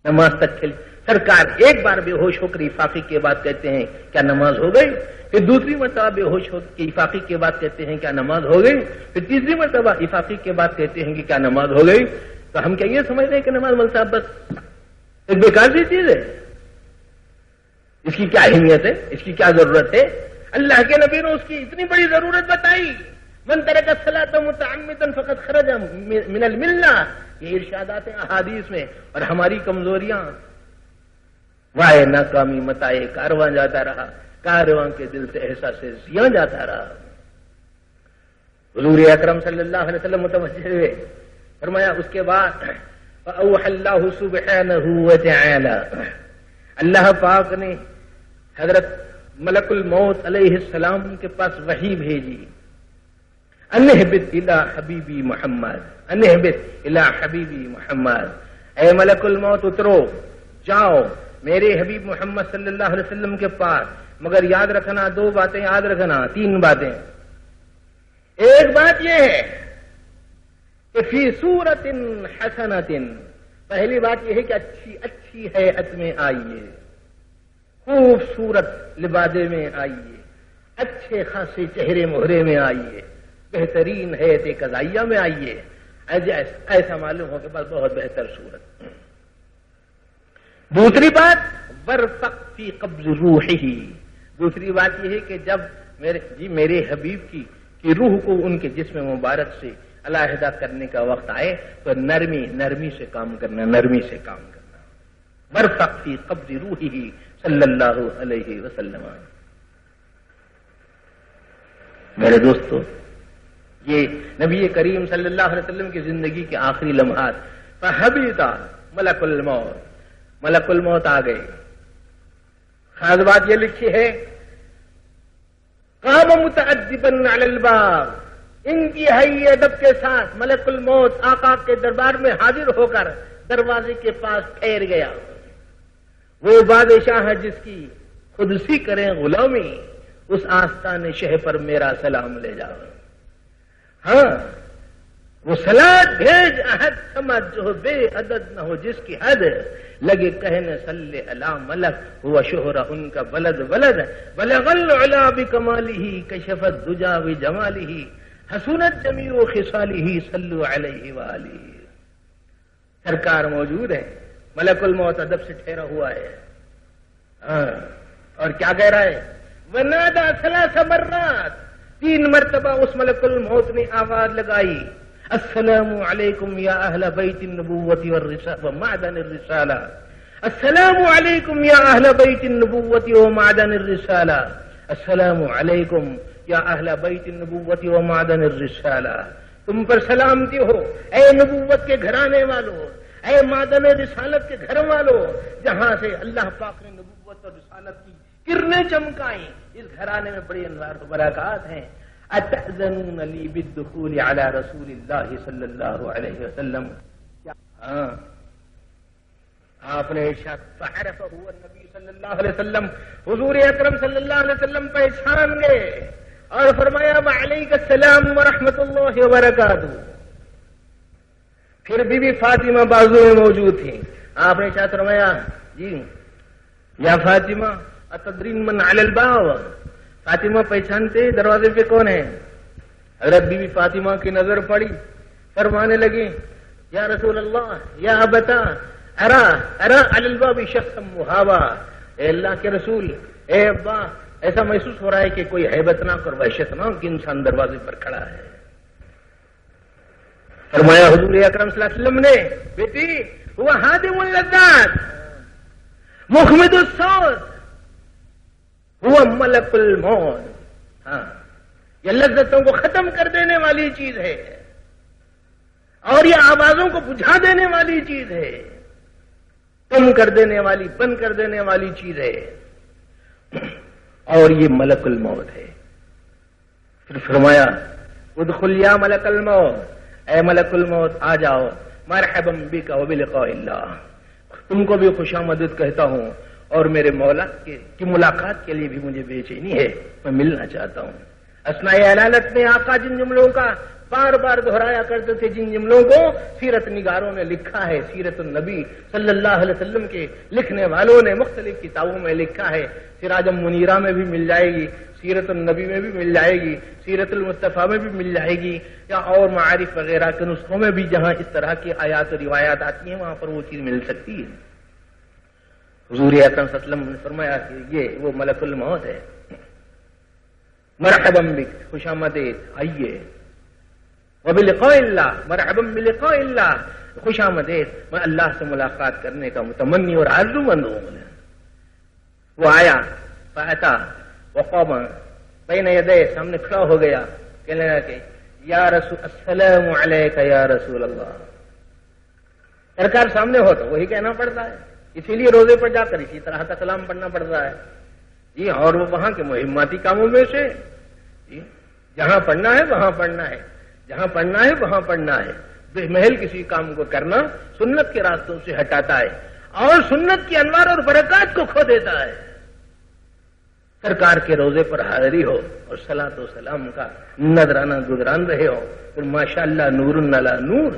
نماز تک کھل سرکار ایک بار بے ہوش ہو کر افاقی کے بعد کہتے ہیں کیا نماز ہو گئی؟ پھر دوسری مرتبہ بے ہوش ہو کے افاقی کے بعد کہتے ہیں کیا نماز ہو گئی؟ پھر تیسری مرتبہ افاقی کے بعد کہتے ہیں کہ کیا نماز ہو گئی؟ تو ہم کیا یہ سمجھتے ہیں کہ نماز مول صاحب بس ایک بیکار سی چیز ہے؟ اس کی کیا اہمیت ہے؟ اس کی کیا ضرورت ہے؟ اللہ کے نبی نے اس کی اتنی بڑی ضرورت بتائی، من ترک الصلاۃ متعمدا فقد خرج من الملہ، یہ ارشادات ہیں احادیث میں. اور ہماری کمزوریاں، وائے ناکامی متائے کارواں جاتا رہا، کارواں کے دل سے احساس زیاں جاتا رہا. حضور اکرم صلی اللہ علیہ وسلم متوجہ ہوئے، فرمایا اس کے بعد فأوحى اللہ سبحانہ وتعالی، اللہ پاک نے حضرت ملک الموت علیہ السلام کے پاس وحی بھیجی، انہبت الی حبیبی محمد، انہبت الی حبیبی محمد، اے ملک الموت اترو، جاؤ میرے حبیب محمد صلی اللہ علیہ وسلم کے پاس. مگر یاد رکھنا، دو باتیں یاد رکھنا، تین باتیں. ایک بات یہ ہے کہ فی صورت حسنۃ، پہلی بات یہ ہے کہ اچھی ہیئت میں آئیے، خوبصورت لبادے میں آئیے، اچھے خاصے چہرے مہرے میں آئیے، بہترین ہیئت قضائیہ میں آئیے. ایسا معلوم ہو کہ بس بہت بہتر صورت. دوسری بات ورفق فی قبض روحہ، دوسری بات یہ ہے کہ جب میرے حبیب کی روح کو ان کے جسم مبارک سے علیحدہ کرنے کا وقت آئے تو نرمی سے کام کرنا، نرمی سے کام کرنا. ورفق فی قبض روحہ صلی اللہ علیہ وسلم. میرے دوستو، یہ نبی کریم صلی اللہ علیہ وسلم کی زندگی کے آخری لمحات. فحبط ملک الموت، ملک الموت آ گئے. خاص بات یہ لکھی ہے قام متعجبا علی الباب، انتہائی ادب کے ساتھ ملک الموت آقا کے دربار میں حاضر ہو کر دروازے کے پاس ٹھہر گیا. وہ بادشاہ جس کی خود سی کریں غلامی، اس آستان شہ پر میرا سلام لے جاؤ. ہاں وہ صلاۃ بھیج احد سمجھ جو بے عدد نہ ہو جس کی حد، لگے کہنے صلی علی ملک ہوا شہرہ ان کا بلد بلد، بلغ العلا بکمالہ کشف الدجا بجمالہ، حسنت جمیع خصالہ صلو علیہ وآلہ. سرکار موجود ہے، ملک الموت ادب سے ٹھہرا ہوا ہے. اور کیا کہہ رہا ہے؟ ونادى ثلاث مرات، 3 مرتبہ اس ملک الموت نے آواز لگائی، السلام علیکم یا اہل بیت النبوۃ ومعدن الرسالہ، السلام علیکم یا اہل بیت النبوۃ ومعدن الرسالہ، السلام علیکم یا اہل بیت النبوۃ ومعدن الرسالہ. تم پر سلامتی ہو اے نبوت کے گھرانے والوں، اے معدن رسالت کے گھر والوں، جہاں سے اللہ پاک نے نبوت اور رسالت کی کرنیں چمکائیں. اس گھرانے میں بڑی انوار و برکات ہیں. اتأذنون لی بالدخول علی رسول اللہ صلی اللہ علیہ وسلم. آپ نے ارشاد فعرفہ النبی صلی اللہ علیہ وسلم، حضور اکرم صلی اللہ علیہ وسلم پہچان گئے اور فرمایا وعلیک السلام ورحمۃ اللہ وبرکاتہ. پھر بی بی فاطمہ بازو میں موجود تھی. آپ نے ارشاد فرمایا جی یا فاطمہ اتدرین من علی الباب، فاطمہ پہچانتے دروازے پہ کون ہے؟ حضرت بی بی فاطمہ کی نظر پڑی، فرمانے لگی یا رسول اللہ یا ابتا ارا علی الباب شخصا مہابا، اے اللہ کے رسول، اے ابا، ایسا محسوس ہو رہا ہے کہ کوئی ہیبتناک اور وحشتناک انسان دروازے پر کھڑا ہے. فرمایا حضور اکرم صلی اللہ علیہ وسلم نے بیٹی ہوا ہادم اللذات مخمد الصوت ہوا ملک الموت. ہاں یہ لذتوں کو ختم کر دینے والی چیز ہے اور یہ آوازوں کو بجھا دینے والی چیز ہے، کم کر دینے والی، بند کر دینے والی چیز ہے، اور یہ ملک الموت ہے. پھر فرمایا ادخل یا ملک الموت، اے ملک الموت آ جاؤ، مرحبا بک وبلقاء اللہ، تم کو بھی خوش آمدید کہتا ہوں اور میرے مولا کی ملاقات کے لیے بھی مجھے بے چینی ہے، میں ملنا چاہتا ہوں. اثناء علالت میں آقا جن جملوں کا بار بار دہرایا کرتے تھے، جن جملوں کو سیرت نگاروں نے لکھا ہے، سیرت النبی صلی اللہ علیہ وسلم کے لکھنے والوں نے مختلف کتابوں میں لکھا ہے. سراج منیرہ میں بھی مل جائے گی، سیرت النبی میں بھی مل جائے گی، سیرت المصطفیٰ میں بھی مل جائے گی، یا اور معارف وغیرہ کے نسخوں میں بھی جہاں اس طرح کی آیات و روایات آتی ہیں وہاں پر وہ چیز مل سکتی ہے. حضور اکرم صلی اللہ علیہ وسلم نے فرمایا کہ یہ وہ ملک الموت ہے. مرحبا بک، خوش آمدید، آئیے. وبلقاء اللہ، مرحبا بلقاء اللہ، خوش آمدید، میں اللہ سے ملاقات کرنے کا متمنی اور آرزو مند ہوں. وہ آیا فاتا وقام بین یدیہ، سامنے کھڑا ہو گیا، کہنے لگا کہ یا رسول السلام علیک یا رسول اللہ. سرکار سامنے ہو تو وہی کہنا پڑتا ہے، اسی لیے روزے پر جا کر اسی طرح کا سلام پڑھنا پڑتا ہے. جی اور وہ وہاں کے مہماتی کاموں میں سے جی جہاں پڑھنا ہے وہاں پڑھنا ہے، جہاں پڑھنا ہے وہاں پڑھنا ہے. بے محل کسی کام کو کرنا سنت کے راستوں سے ہٹاتا ہے اور سنت کی انوار اور برکات کو کھو دیتا ہے. سرکار کے روزے پر حاضری ہو اور صلاۃ و سلام کا نذرانہ گزران رہے ہو، پھر ماشاءاللہ نور علی نور.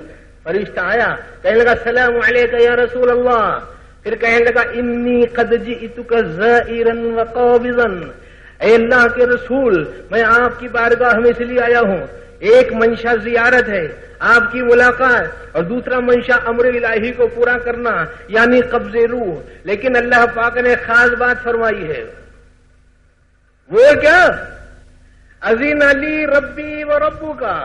فرشتہ آیا، کہنے لگا السلام علیک یا رسول اللہ. پھر کہنے لگا انی قد جئتک زائرا وقابضا، اے اللہ کے رسول میں آپ کی بارگاہ میں اس لیے آیا ہوں، ایک منشا زیارت ہے، آپ کی ملاقات، اور دوسرا منشا امر الہی کو پورا کرنا یعنی قبض روح. لیکن اللہ پاک نے خاص بات فرمائی ہے. وہ کیا؟ اذن علی ربی و ربو کا،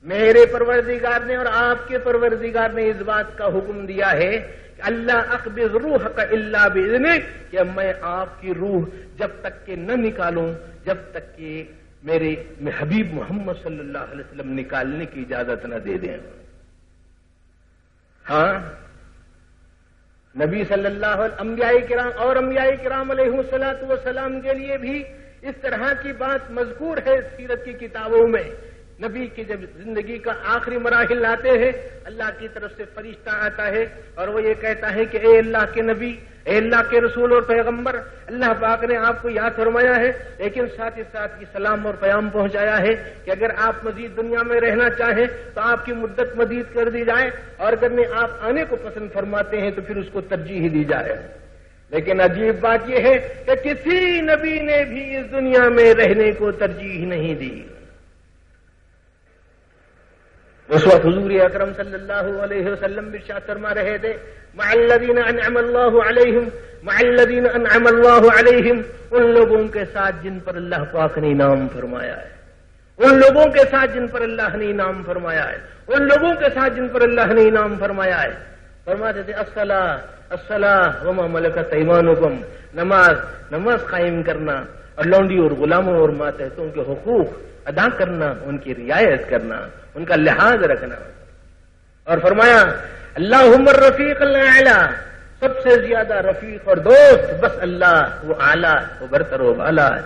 میرے پروردگار نے اور آپ کے پروردگار نے اس بات کا حکم دیا ہے کہ اللہ اقبض روح کا اللہ باذنہ، کہ میں آپ کی روح جب تک کہ نہ نکالوں جب تک کہ میرے حبیب محمد صلی اللہ علیہ وسلم نکالنے کی اجازت نہ دے دیں. ہاں نبی صلی اللہ علیہ انبیاء کرام اور انبیاء کرام علیہ الصلوۃ والسلام کے لیے بھی اس طرح کی بات مذکور ہے سیرت کی کتابوں میں. نبی کی جب زندگی کا آخری مراحل آتے ہیں، اللہ کی طرف سے فرشتہ آتا ہے اور وہ یہ کہتا ہے کہ اے اللہ کے نبی، اے اللہ کے رسول اور پیغمبر، اللہ پاک نے آپ کو یاد فرمایا ہے، لیکن ساتھ ہی ساتھ یہ سلام اور پیام پہنچایا ہے کہ اگر آپ مزید دنیا میں رہنا چاہیں تو آپ کی مدت مزید کر دی جائے، اور اگر آپ آنے کو پسند فرماتے ہیں تو پھر اس کو ترجیح دی جائے. لیکن عجیب بات یہ ہے کہ کسی نبی نے بھی اس دنیا میں رہنے کو ترجیح نہیں دی. اس وقت حضور اکرم صلی اللہ علیہ وسلم ارشاد فرما رہے تھے مع الذین انعم اللہ علیہم، مع الذین انعم اللہ علیہم، ان لوگوں کے ساتھ جن پر اللہ پاک نے انعام فرمایا ہے، ان لوگوں کے ساتھ جن پر اللہ نے انعام فرمایا ہے، ان لوگوں کے ساتھ جن پر اللہ نے انعام فرمایا ہے. فرماتے تھے الصلاۃ الصلاۃ وما ملکت ایمانکم، نماز نماز قائم کرنا اور لونڈی اور غلاموں اور ماتحتوں کے حقوق ادا کرنا، ان کی رعایت کرنا، ان کا لحاظ رکھنا. اور فرمایا اللہم الرفیق الاعلی، سب سے زیادہ رفیق اور دوست بس اللہ، وہ اعلیٰ، وہ برتر و بالا ہے.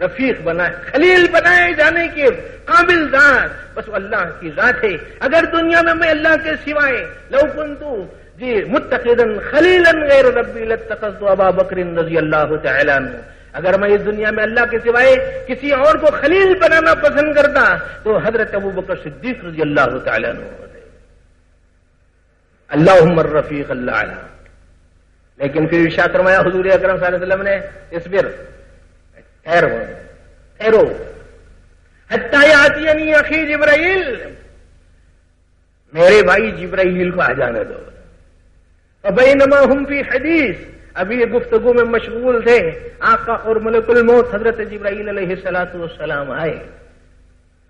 رفیق بنائے، خلیل بنائے جانے کے قابل ذات بس وہ اللہ کی ذات ہے. اگر دنیا میں اللہ کے سوائے لو کنتو جی متخذا خلیلا غیر ربی لاتخذت ابا بکر رضی اللہ تعالی عنہ، اگر میں اس دنیا میں اللہ کے سوائے کسی اور کو خلیل بنانا پسند کرتا تو حضرت ابو بکر صدیق رضی اللہ تعالی عنہ ہوتے. اللہم الرفیق الاعلی. لیکن پھر ارشاد فرمایا حضور اکرم صلی اللہ علیہ وسلم نے اصبر، ٹھہرو حتی یاتینی اخی جبرائیل، میرے بھائی جبرائیل کو آ جانے دو. فبینما ہم فی حدیث، ابھی یہ گفتگو میں مشغول تھے، آقا اور ملک الموت حضرت جبرائیل علیہ الصلوۃ والسلام آئے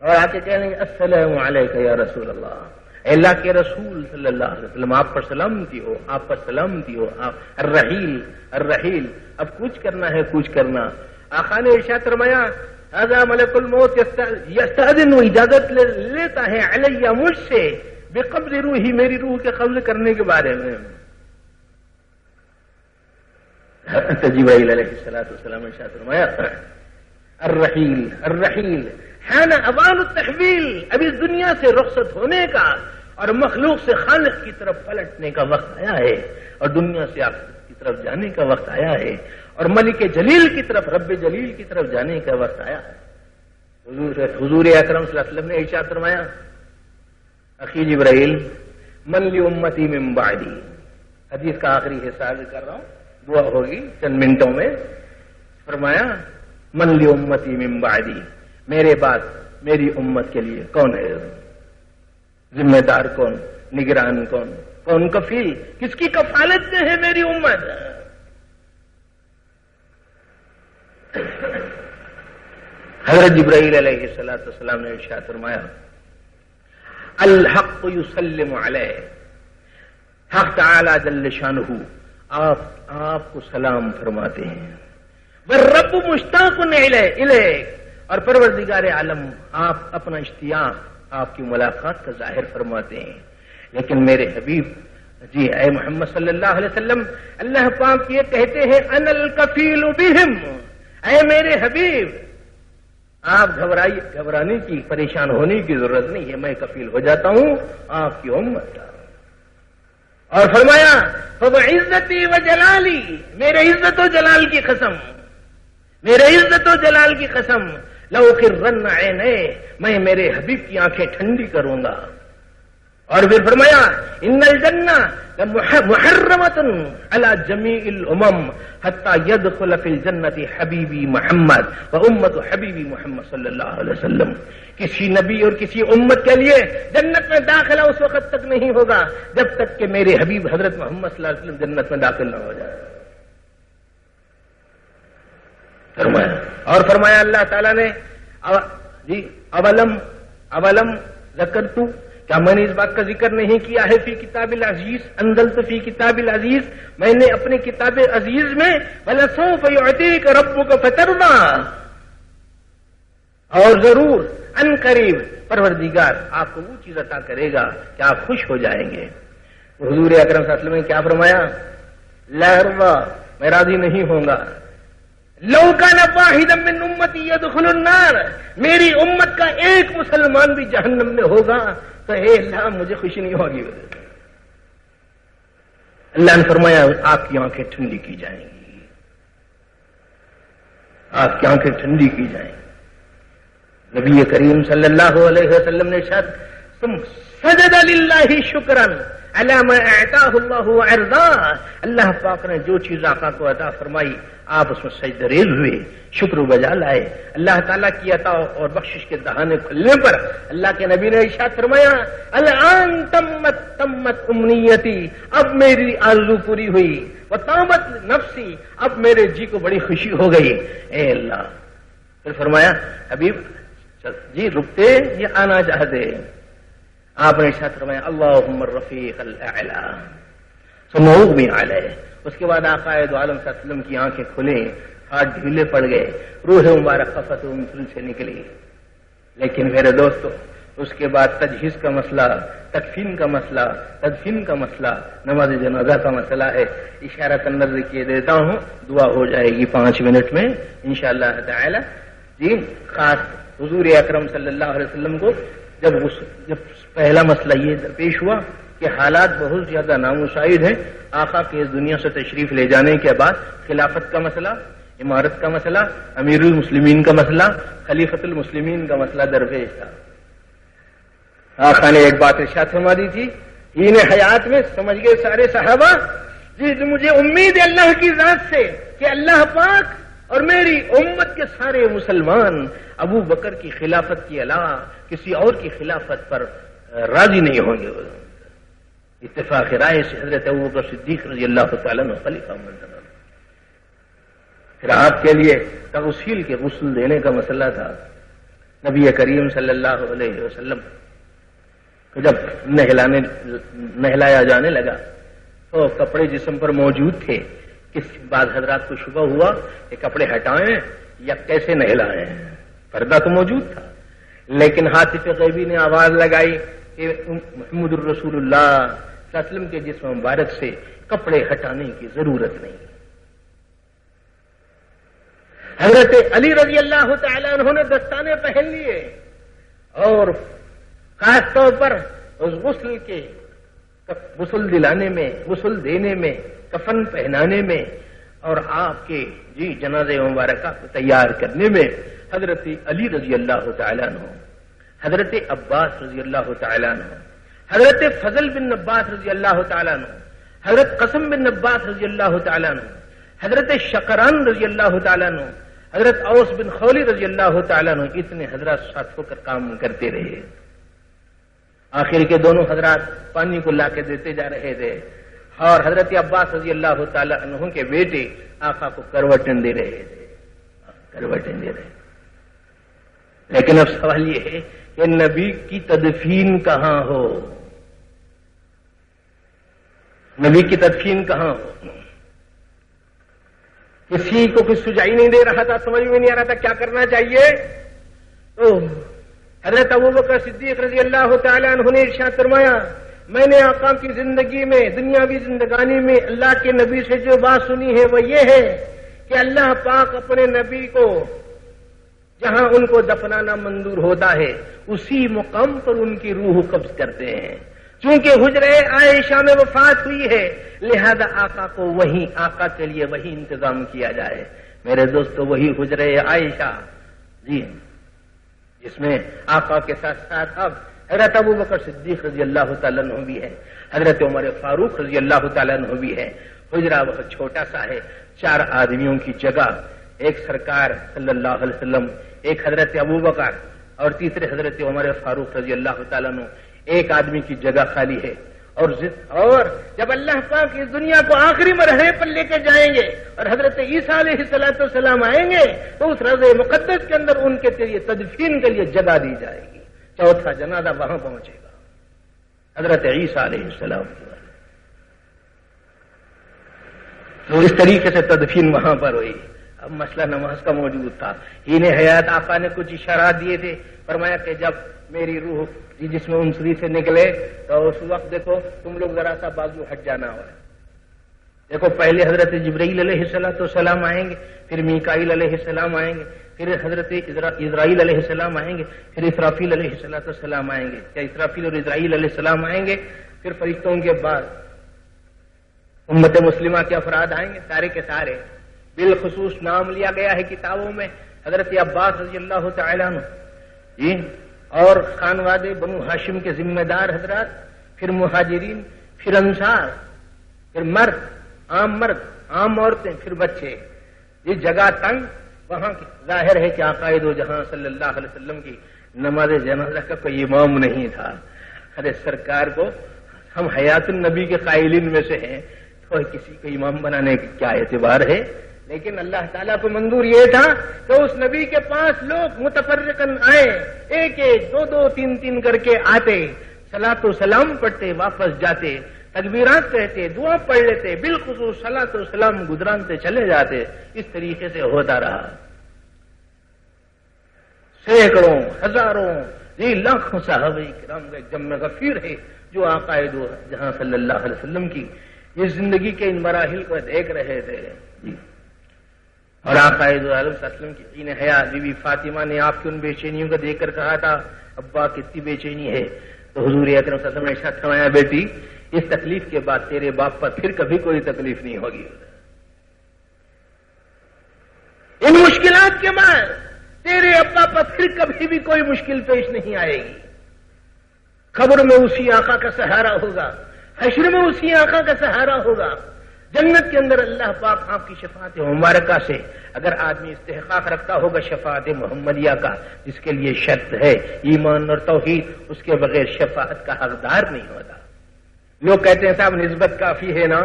اور آ کے کہنے لگے السلام علیک یا رسول اللہ، اے اللہ کے رسول صلی اللہ علیہ وسلم آپ پر سلامتی ہو، آپ پر سلامتی ہو. آپ الرحیل الرحیل، اب کچھ کرنا ہے کچھ کرنا. آقا نے ارشاد فرمایا ھذا ملک الموت یستأذن، اجازت لیتا ہے علیہ مجھ سے بقبض روحی، میری روح کے قبض کرنے کے بارے میں. جبرائیل علیہ الصلوۃ والسلام نے ارشاد فرمایا الرحیل الرحیل حان اوان التحویل، ابھی اس دنیا سے رخصت ہونے کا اور مخلوق سے خالق کی طرف پلٹنے کا وقت آیا ہے، اور دنیا سے آخرت کی طرف جانے کا وقت آیا ہے، اور ملک جلیل کی طرف، رب جلیل کی طرف جانے کا وقت آیا ہے. حضور اکرم صلی اللہ علیہ وسلم نے ارشاد فرمایا اخی جبرائیل من لی امتی من بعدی، حدیث کا آخری حصہ کر رہا ہوں، دعا ہوگی چند منٹوں میں. فرمایا من لی امتی من بعدی، میرے بعد میری امت کے لیے کون ہے ذمہ دار، کون نگران، کون کفیل، کس کی کفالت میں ہے میری امت. حضرت جبرائیل علیہ السلام نے ارشاد فرمایا الحق یسلم علیہ، حق تعالی جل شانہ آپ کو سلام فرماتے ہیں، والرب مشتاق الیک، اور پروردگار عالم آپ اپنا اشتیاق آپ کی ملاقات کا ظاہر فرماتے ہیں۔ لیکن میرے حبیب جی اے محمد صلی اللہ علیہ وسلم، اللہ پاک یہ کہتے ہیں انا الکفیل بہم، اے میرے حبیب آپ گھبرانے کی، پریشان ہونے کی ضرورت نہیں ہے، میں کفیل ہو جاتا ہوں آپ کی امت کا۔ اور فرمایا فبعزتی وجلالی، میرے عزت و جلال کی قسم، میرے عزت و جلال کی قسم، لأقرن عینی، میں میرے حبیب کی آنکھیں ٹھنڈی کروں گا۔ اور پھر فرمایا ان الجنہ محرمۃ علی جمیع الامم حتی یدخل فی الجنۃ حبیبی محمد و امت حبیبی محمد صلی اللہ علیہ وسلم، کسی نبی اور کسی امت کے لیے جنت میں داخلہ اس وقت تک نہیں ہوگا جب تک کہ میرے حبیب حضرت محمد صلی اللہ علیہ وسلم جنت میں داخل نہ ہو جائے۔ فرمایا اور فرمایا اللہ تعالیٰ نے جی اولم ذکرت، کیا میں نے اس بات کا ذکر نہیں کیا ہے فی کتاب العزیز، انزلت فی کتاب العزیز، میں نے اپنی کتاب عزیز میں وَلَسَوْفَ يُعْطِيكَ رَبُّكَ فَتَرْضَىٰ، اور ضرور ان قریب پروردگار آپ کو وہ چیز عطا کرے گا کہ آپ خوش ہو جائیں گے۔ حضور اکرم صلی اللہ علیہ وسلم نے کیا فرمایا؟ لا ارضى، میں راضی نہیں ہوں گا، لو کان واحدا من امتی يدخل النار، میری امت کا ایک مسلمان بھی جہنم میں ہوگا تو اے اللہ مجھے خوشی نہیں ہوگی۔ اللہ نے فرمایا آپ کی آنکھیں ٹھنڈی کی جائیں گی، آپ کی آنکھیں ٹھنڈی کی جائیں گی۔ نبی کریم صلی اللہ علیہ وسلم نے ارشاد تم سجد للہ شکرا علی ما اعطاہ اللہ وارضاہ، اللہ پاک نے جو چیز آقا کو عطا فرمائی آپ اس میں سجدہ ریز ہوئے، شکر بجا لائے۔ اللہ تعالیٰ کی عطا اور بخشش کے دہانے کھلنے پر اللہ کے نبی نے ارشاد فرمایا الان تمت امنیتی، اب میری آرزو پوری ہوئی، وطابت نفسی، اب میرے جی کو بڑی خوشی ہو گئی۔ اے اللہ، پھر فرمایا حبیب جی رکتے یہ آنا چاہتے، آپ نے ارشاد فرمایا اللہم الرفیق الاعلی ثم اغمی علیہ۔ اس کے بعد آقا دو عالم صلی اللہ علیہ وسلم کی آنکھیں کھلیں، ہاتھ ڈھیلے پڑ گئے، روح مبارک خفت مثل سے نکلی۔ لیکن میرے دوستو اس کے بعد تجہیز کا مسئلہ، تکفین کا مسئلہ، تدفین کا مسئلہ، نماز جنازہ کا مسئلہ ہے۔ اشارہ نظر کیے دیتا ہوں، دعا ہو جائے گی 5 منٹ میں انشاءاللہ تعالی۔ جی خاص حضور اکرم صلی اللہ علیہ وسلم کو جب پہلا مسئلہ یہ درپیش ہوا کہ حالات بہت زیادہ نامساعد ہیں، آقا کے اس دنیا سے تشریف لے جانے کے بعد خلافت کا مسئلہ، امارت کا مسئلہ، امیر المسلمین کا مسئلہ، خلیفۃ المسلمین کا مسئلہ درپیش تھا۔ آقا نے ایک بات ارشاد فرما دی تھی، انہیں حیات میں سمجھ گئے سارے صحابہ جی مجھے امید ہے اللہ کی ذات سے کہ اللہ پاک اور میری امت کے سارے مسلمان ابو بکر کی خلافت کے علاوہ کسی اور کی خلافت پر راضی نہیں ہوں گے۔ اتفاق رائے سے حضرت ابوبکر صدیق رضی اللہ تعالیٰ عنہ خلیفہ منتخب۔ پھر آپ کے لیے تغسیل کے غسل دینے کا مسئلہ تھا۔ نبی کریم صلی اللہ علیہ وسلم کو جب نہلایا جانے لگا تو کپڑے جسم پر موجود تھے، کس بعض حضرات کو شبہ ہوا کہ کپڑے ہٹائیں یا کیسے نہلائیں، پردہ تو موجود تھا، لیکن حاطف غیبی نے آواز لگائی کہ محمد الرسول اللہ صلی اللہ علیہ وسلم کے جسم مبارک سے کپڑے ہٹانے کی ضرورت نہیں۔ حضرت علی رضی اللہ تعالیٰ عنہ نے دستانے پہن لیے اور خاص طور پر اس غسل دلانے میں، غسل دینے میں، کفن پہنانے میں اور آپ کے جنازے مبارکہ کو تیار کرنے میں حضرت علی رضی اللہ تعالیٰ عنہ، حضرت عباس رضی اللہ تعالیٰ عنہ، حضرت فضل بن عباس رضی اللہ تعالیٰ عنہ، حضرت قسم بن عباس رضی اللہ تعالیٰ عنہ، حضرت شقران رضی اللہ تعالیٰ عنہ، حضرت اوس بن خولی رضی اللہ تعالیٰ عنہ، اتنے حضرات ساتھ ہو کر کام کرتے رہے۔ آخر کے دونوں حضرات پانی کو لا کے دیتے جا رہے تھے اور حضرت عباس رضی اللہ تعالیٰ عنہ کے بیٹے آقا کو کروٹیں دے رہے تھے، کروٹیں دے رہے۔ لیکن اب سوال یہ ہے کہ نبی کی تدفین کہاں ہو؟ نبی کی تدفین کہاں ہو؟ کسی کو کچھ سجائی نہیں دے رہا تھا، سمجھ میں نہیں آ رہا تھا کیا کرنا چاہیے. تو حضرت ابوبکر صدیق رضی اللہ تعالی عنہ نے ارشاد فرمایا، میں نے آقا کی زندگی میں، دنیاوی زندگانی میں اللہ کے نبی سے جو بات سنی ہے وہ یہ ہے کہ اللہ پاک اپنے نبی کو جہاں ان کو دفنانا منظور ہوتا ہے اسی مقام پر ان کی روح قبض کرتے ہیں. چونکہ حجرہ عائشہ میں وفات ہوئی ہے لہذا آقا کو وہیں، آقا کے لیے وہی انتظام کیا جائے. میرے دوستو وہی حجرہ عائشہ جی جس میں آقا کے ساتھ ساتھ اب حضرت ابوبکر صدیق رضی اللہ تعالیٰ عنہ بھی ہے، حضرت عمر فاروق رضی اللہ تعالیٰ عنہ بھی ہے. حجرہ بہت چھوٹا سا ہے، 4 آدمیوں کی جگہ، ایک سرکار صلی اللہ علیہ وسلم، ایک حضرت ابوبکر اور تیسرے حضرت عمر فاروق رضی اللہ تعالیٰ عنہ، ایک آدمی کی جگہ خالی ہے. اور جب اللہ پاک اس دنیا کو آخری مرحلے پر لے کے جائیں گے اور حضرت عیسیٰ علیہ السلام آئیں گے تو اس روضہ مقدس کے اندر ان کے لیے تدفین کے لیے جگہ دی جائے گی. 4تھا جنازہ وہاں پہنچے گا حضرت عیسیٰ علیہ السلام. تو اس طریقے سے تدفین وہاں پر ہوئی. اب مسئلہ نماز کا موجود تھا. ہین حیات آقا نے کچھ اشارات دیے تھے، فرمایا کہ جب میری روح جس میں انسری سے نکلے تو اس وقت دیکھو تم لوگ ذرا سا بازو ہٹ جانا ہوا. دیکھو پہلے حضرت جبرائیل علیہ السلام آئیں گے، پھر میکائیل علیہ السلام آئیں گے، پھر حضرت اسرائیل علیہ السلام آئیں گے، پھر اسرافیل علیہ السلام آئیں گے. کیا اسرافیل اور اسرائیل علیہ السلام آئیں گے؟ پھر فرشتوں کے بعد امت مسلمہ کے افراد آئیں گے، سارے کے سارے. بالخصوص نام لیا گیا ہے کتابوں میں حضرت عباس رضی اللہ تعالیٰ عنہ جی اور خانوادے بنو ہاشم کے ذمہ دار حضرات، پھر مہاجرین، پھر انصار، پھر مرد، عام عورتیں، پھر بچے. یہ جگہ تنگ وہاں کی. ظاہر ہے کہ آقائد و جہاں صلی اللہ علیہ وسلم کی نماز جنازہ کا کوئی امام نہیں تھا. ارے سرکار کو ہم حیات النبی کے قائلین میں سے ہیں تو کسی کو امام بنانے کا کیا اعتبار ہے؟ لیکن اللہ تعالیٰ کو منظور یہ تھا کہ اس نبی کے پاس لوگ متفرقاً آئے، ایک ایک، 2 3 کر کے آتے، صلاۃ و سلام پڑھتے، واپس جاتے، تکبیرات کہتے، دعا پڑھ لیتے، بالخصوص صلاۃ و سلام گزرانتے چلے جاتے. اس طریقے سے ہوتا رہا. سینکڑوں، ہزاروں، لاکھوں صحابہ کرام کا ایک جمع غفیر ہے جو آقائد جہاں صلی اللہ علیہ وسلم کی یہ زندگی کے ان مراحل کو دیکھ رہے تھے. اور آقائد عالم صلی اللہ علیہ وسلم کی حین حیات بی بی فاطمہ نے آپ کی ان بے چینیوں کو دیکھ کر کہا تھا ابا کتنی بے چینی ہے. تو حضور اکرم صلی اللہ علیہ وسلم نے ارشاد فرمایا بیٹی اس تکلیف کے بعد تیرے باپ پر پھر کبھی کوئی تکلیف نہیں ہوگی. ان مشکلات کے بعد تیرے ابا پر پھر کبھی بھی کوئی مشکل پیش نہیں آئے گی. قبر میں اسی آقا کا سہارا ہوگا، حشر میں اسی آقا کا سہارا ہوگا. جنت کے اندر اللہ پاک آپ کی شفاعت مبارکہ سے اگر آدمی استحقاق رکھتا ہوگا شفاعت محمدیہ کا، جس کے لیے شرط ہے ایمان اور توحید، اس کے بغیر شفاعت کا حقدار نہیں ہوتا. لوگ کہتے ہیں صاحب نسبت کافی ہے نا.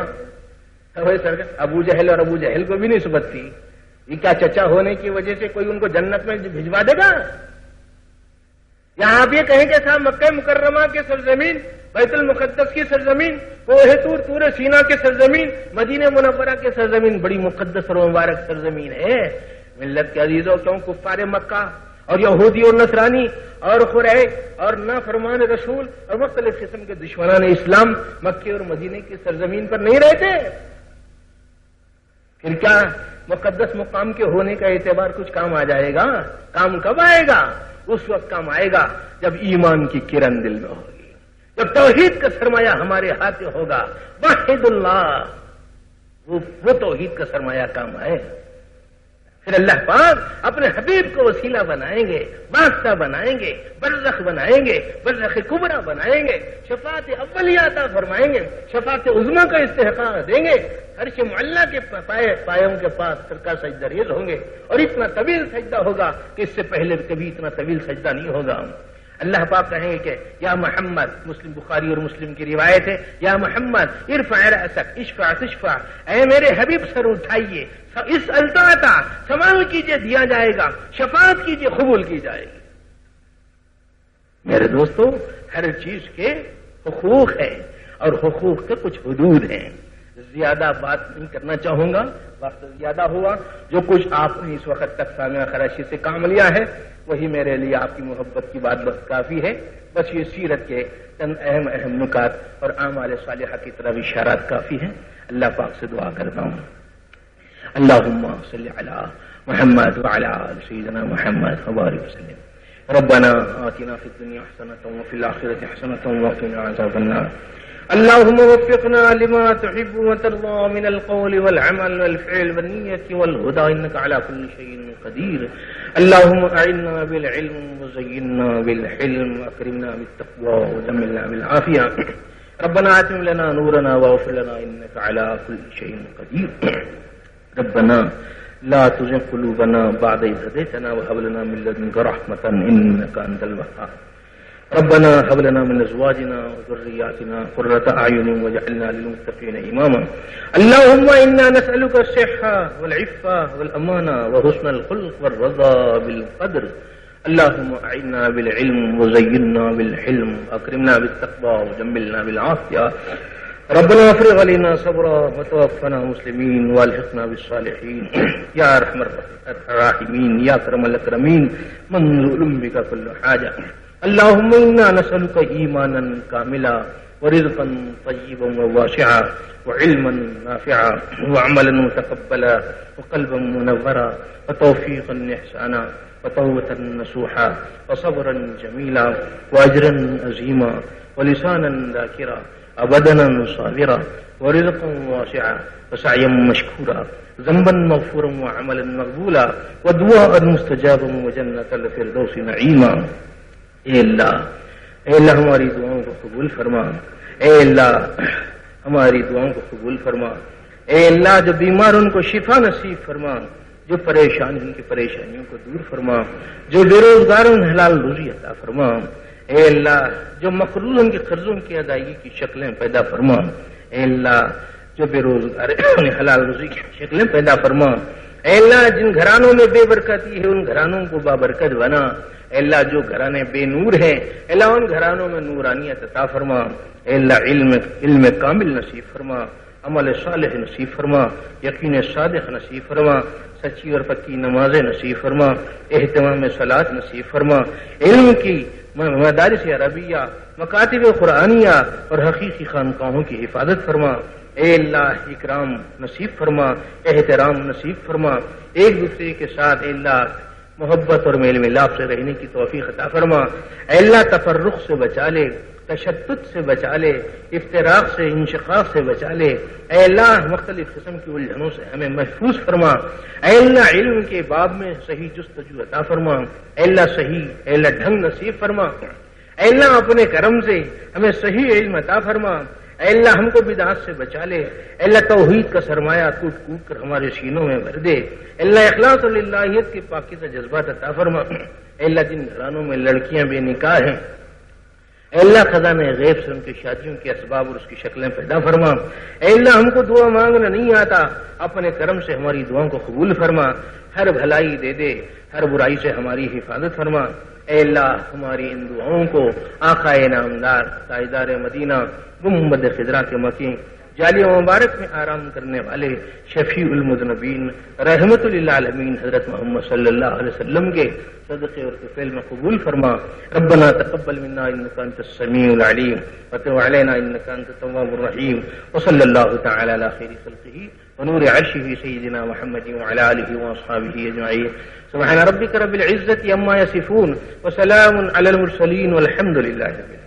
ابو جہل اور ابو جہل کو بھی نسبت تھی. یہ کیا چچا ہونے کی وجہ سے کوئی ان کو جنت میں بھجوا دے گا؟ یہاں آپ یہ کہیں کہ صاحب مکہ مکرمہ کے سرزمین، بیت المقدس کی سرزمین، کوہ طور، طور سینا کے سرزمین، مدینہ منورہ کے سرزمین بڑی مقدس اور مبارک سرزمین ہے. ملت کے عزیزوں کیوں کفار مکہ اور یہودی اور نصرانی اور قریش اور نافرمان رسول اور مختلف قسم کے دشمنان اسلام مکے اور مدینے کی سرزمین پر نہیں رہتے؟ پھر کیا مقدس مقام کے ہونے کا اعتبار کچھ کام آ جائے گا؟ کام کب آئے گا؟ اس وقت کام آئے گا جب ایمان کی کرن دل میں ہوگی، جب توحید کا سرمایہ ہمارے ہاتھ میں ہوگا. واحد اللہ، وہ توحید کا سرمایہ کام آئے. پھر اللہ پاک اپنے حبیب کو وسیلہ بنائیں گے، واسطہ بنائیں گے، برزخ بنائیں گے، برزخ کبریٰ بنائیں گے، شفاعت اولیہ عطا فرمائیں گے، شفاعت عظمیٰ کا استحقاق دیں گے. عرش معلیٰ کے پایوں کے پاس سرکار سجدہ ریز ہوں گے اور اتنا طویل سجدہ ہوگا کہ اس سے پہلے کبھی اتنا طویل سجدہ نہیں ہوگا. اللہ پاک کہیں گے کہ یا محمد، مسلم بخاری اور مسلم کی روایت ہے، یا محمد ارفع رأسک اشفع تشفع، اے میرے حبیب سر اٹھائیے، اس التاتا سوال کیجئے دیا جائے گا، شفاعت کیجئے قبول کی جائے گی. میرے دوستو، ہر چیز کے حقوق ہیں اور حقوق کے کچھ حدود ہیں. زیادہ بات نہیں کرنا چاہوں گا، وقت زیادہ ہوا. جو کچھ آپ نے اس وقت تک سامعہ خراشی سے کام لیا ہے وہی میرے لیے آپ کی محبت کی بات بس کافی ہے. بس یہ سیرت کے چند اہم نکات اور اعمال صالحہ کی طرف اشارات کافی ہیں. اللہ پاک سے دعا کرتا ہوں. اللہم صلی علی محمد وعلی آل سیدنا محمد وبارک وسلم. ربنا آتنا فی الدنیا حسنۃ وفی الآخرۃ حسنۃ وقنا عذاب النار. اللهم وفقنا لما تحب وترضى من القول والعمل والفعل والنية والهدى إنك على كل شيء قدير. اللهم أعنا بالعلم وزينا بالحلم وأكرمنا بالتقوى وجملنا بالعافية. ربنا أتم لنا نورنا واغفر لنا إنك على كل شيء قدير. ربنا لا تزغ قلوبنا بعد إذ هديتنا وهب لنا من لدنك رحمة إنك أنت الوهاب. ربنا هب لنا من ازواجنا وذرياتنا قرة اعين واجعلنا للمتقين اماما. اللهم انا نسألك الصحة والعفة والامانة وحسن الخلق والرضا بالقدر. اللهم اعنا بالعلم وزينا بالحلم واكرمنا بالتقوى وجملنا بالعافية. ربنا افرغ علينا صبرا وتوفنا مسلمين والحقنا بالصالحين. يا ارحم الراحمين يا اكرم الاكرمين من ظلم بك كل حاجة. اللهم انا نسألك ایمانا کاملا ورزقا طیبا وواسعا وعلما نافعا وعملا متقبلا وقلبا منورا وتوفيقا احسانا وتوبة نصوحا وصبرا جميلا واجرا عظيما ولسانا ذاكرا وبدنا صابرا ورزقا واسعا وسعيا مشكورا ذنبا مغفورا وعملا مقبولا ودعاء مستجابا وجنة الفردوس نعيما. اے اللہ ہماری دعاؤں کو قبول فرما. اے اللہ ہماری دعاؤں کو قبول فرما. اے اللہ جو بیمار ان کو شفا نصیب فرما. جو پریشان ان کی پریشانیوں کو دور فرما. جو بے روزگار ان حلال روزی عطا فرما. اے اللہ جو مقروض ان کے قرضوں کی ادائیگی کی شکلیں پیدا فرما. اے اللہ جو بے روزگار انہیں حلال روزی کی شکلیں پیدا فرما. اے اللہ جن گھرانوں میں بے برکتی ہے ان گھرانوں کو بابرکت بنا. اے اللہ جو گھرانے بے نور ہیں اے اللہ ان گھرانوں میں نورانیت عطا فرما. اے اللہ علم کامل نصیب فرما. عمل صالح نصیب فرما. یقین صادق نصیب فرما. سچی اور پکی نمازیں نصیب فرما. اہتمام صلاۃ نصیب فرما. علم کی مدارس عربیہ مکاتب قرآنیہ اور حقیقی خانقاہوں کی حفاظت فرما. اے اللہ اکرام نصیب فرما. احترام نصیب فرما. ایک دوسرے کے ساتھ اے اللہ محبت اور میل ملاپ سے رہنے کی توفیق عطا فرما. اے اللہ تفرق سے بچا لے. تشدد سے بچا لے. افتراق سے انشقاق سے بچا لے. اے اللہ مختلف قسم کی الجھنوں سے ہمیں محفوظ فرما. اے اللہ علم کے باب میں صحیح جستجو عطا فرما. اے اللہ صحیح اے اللہ ڈھنگ نصیب فرما. اے اللہ اپنے کرم سے ہمیں صحیح علم عطا فرما. اے اللہ ہم کو بدعات سے بچا لے. اے اللہ توحید کا سرمایہ کوٹ کوٹ کر ہمارے سینوں میں بھر دے. اے اللہ اخلاص اور للہیت کے پاکیزہ جذبات عطا فرما. اے اللہ جن گھرانوں میں لڑکیاں بے نکاح ہیں اے اللہ خزانہ غیب سے ان کی شادیوں کے اسباب اور اس کی شکلیں پیدا فرما. اے اللہ ہم کو دعا مانگنا نہیں آتا. اپنے کرم سے ہماری دعاؤں کو قبول فرما. ہر بھلائی دے دے. ہر برائی سے ہماری حفاظت فرما. اے اللہ ہماری ان دعاؤں کو آقا نامدار تاجدار مدینہ گنبد خضرا کے مکین جالیہ مبارک میں آرام کرنے والے شفیع المذنبین رحمت للعالمین حضرت محمد صلی اللہ علیہ وسلم کے صدقے اور طفیل میں قبول فرما. ربنا تقبل منا انك انت السميع العليم وتب علينا انك انت التواب الرحيم. وصلى الله تعالى على خير خلقه ونور عرشه سيدنا محمد وعلى اله واصحابه اجمعين. سبحان ربك رب العزة عما يصفون وسلام على المرسلين والحمد لله رب العالمين.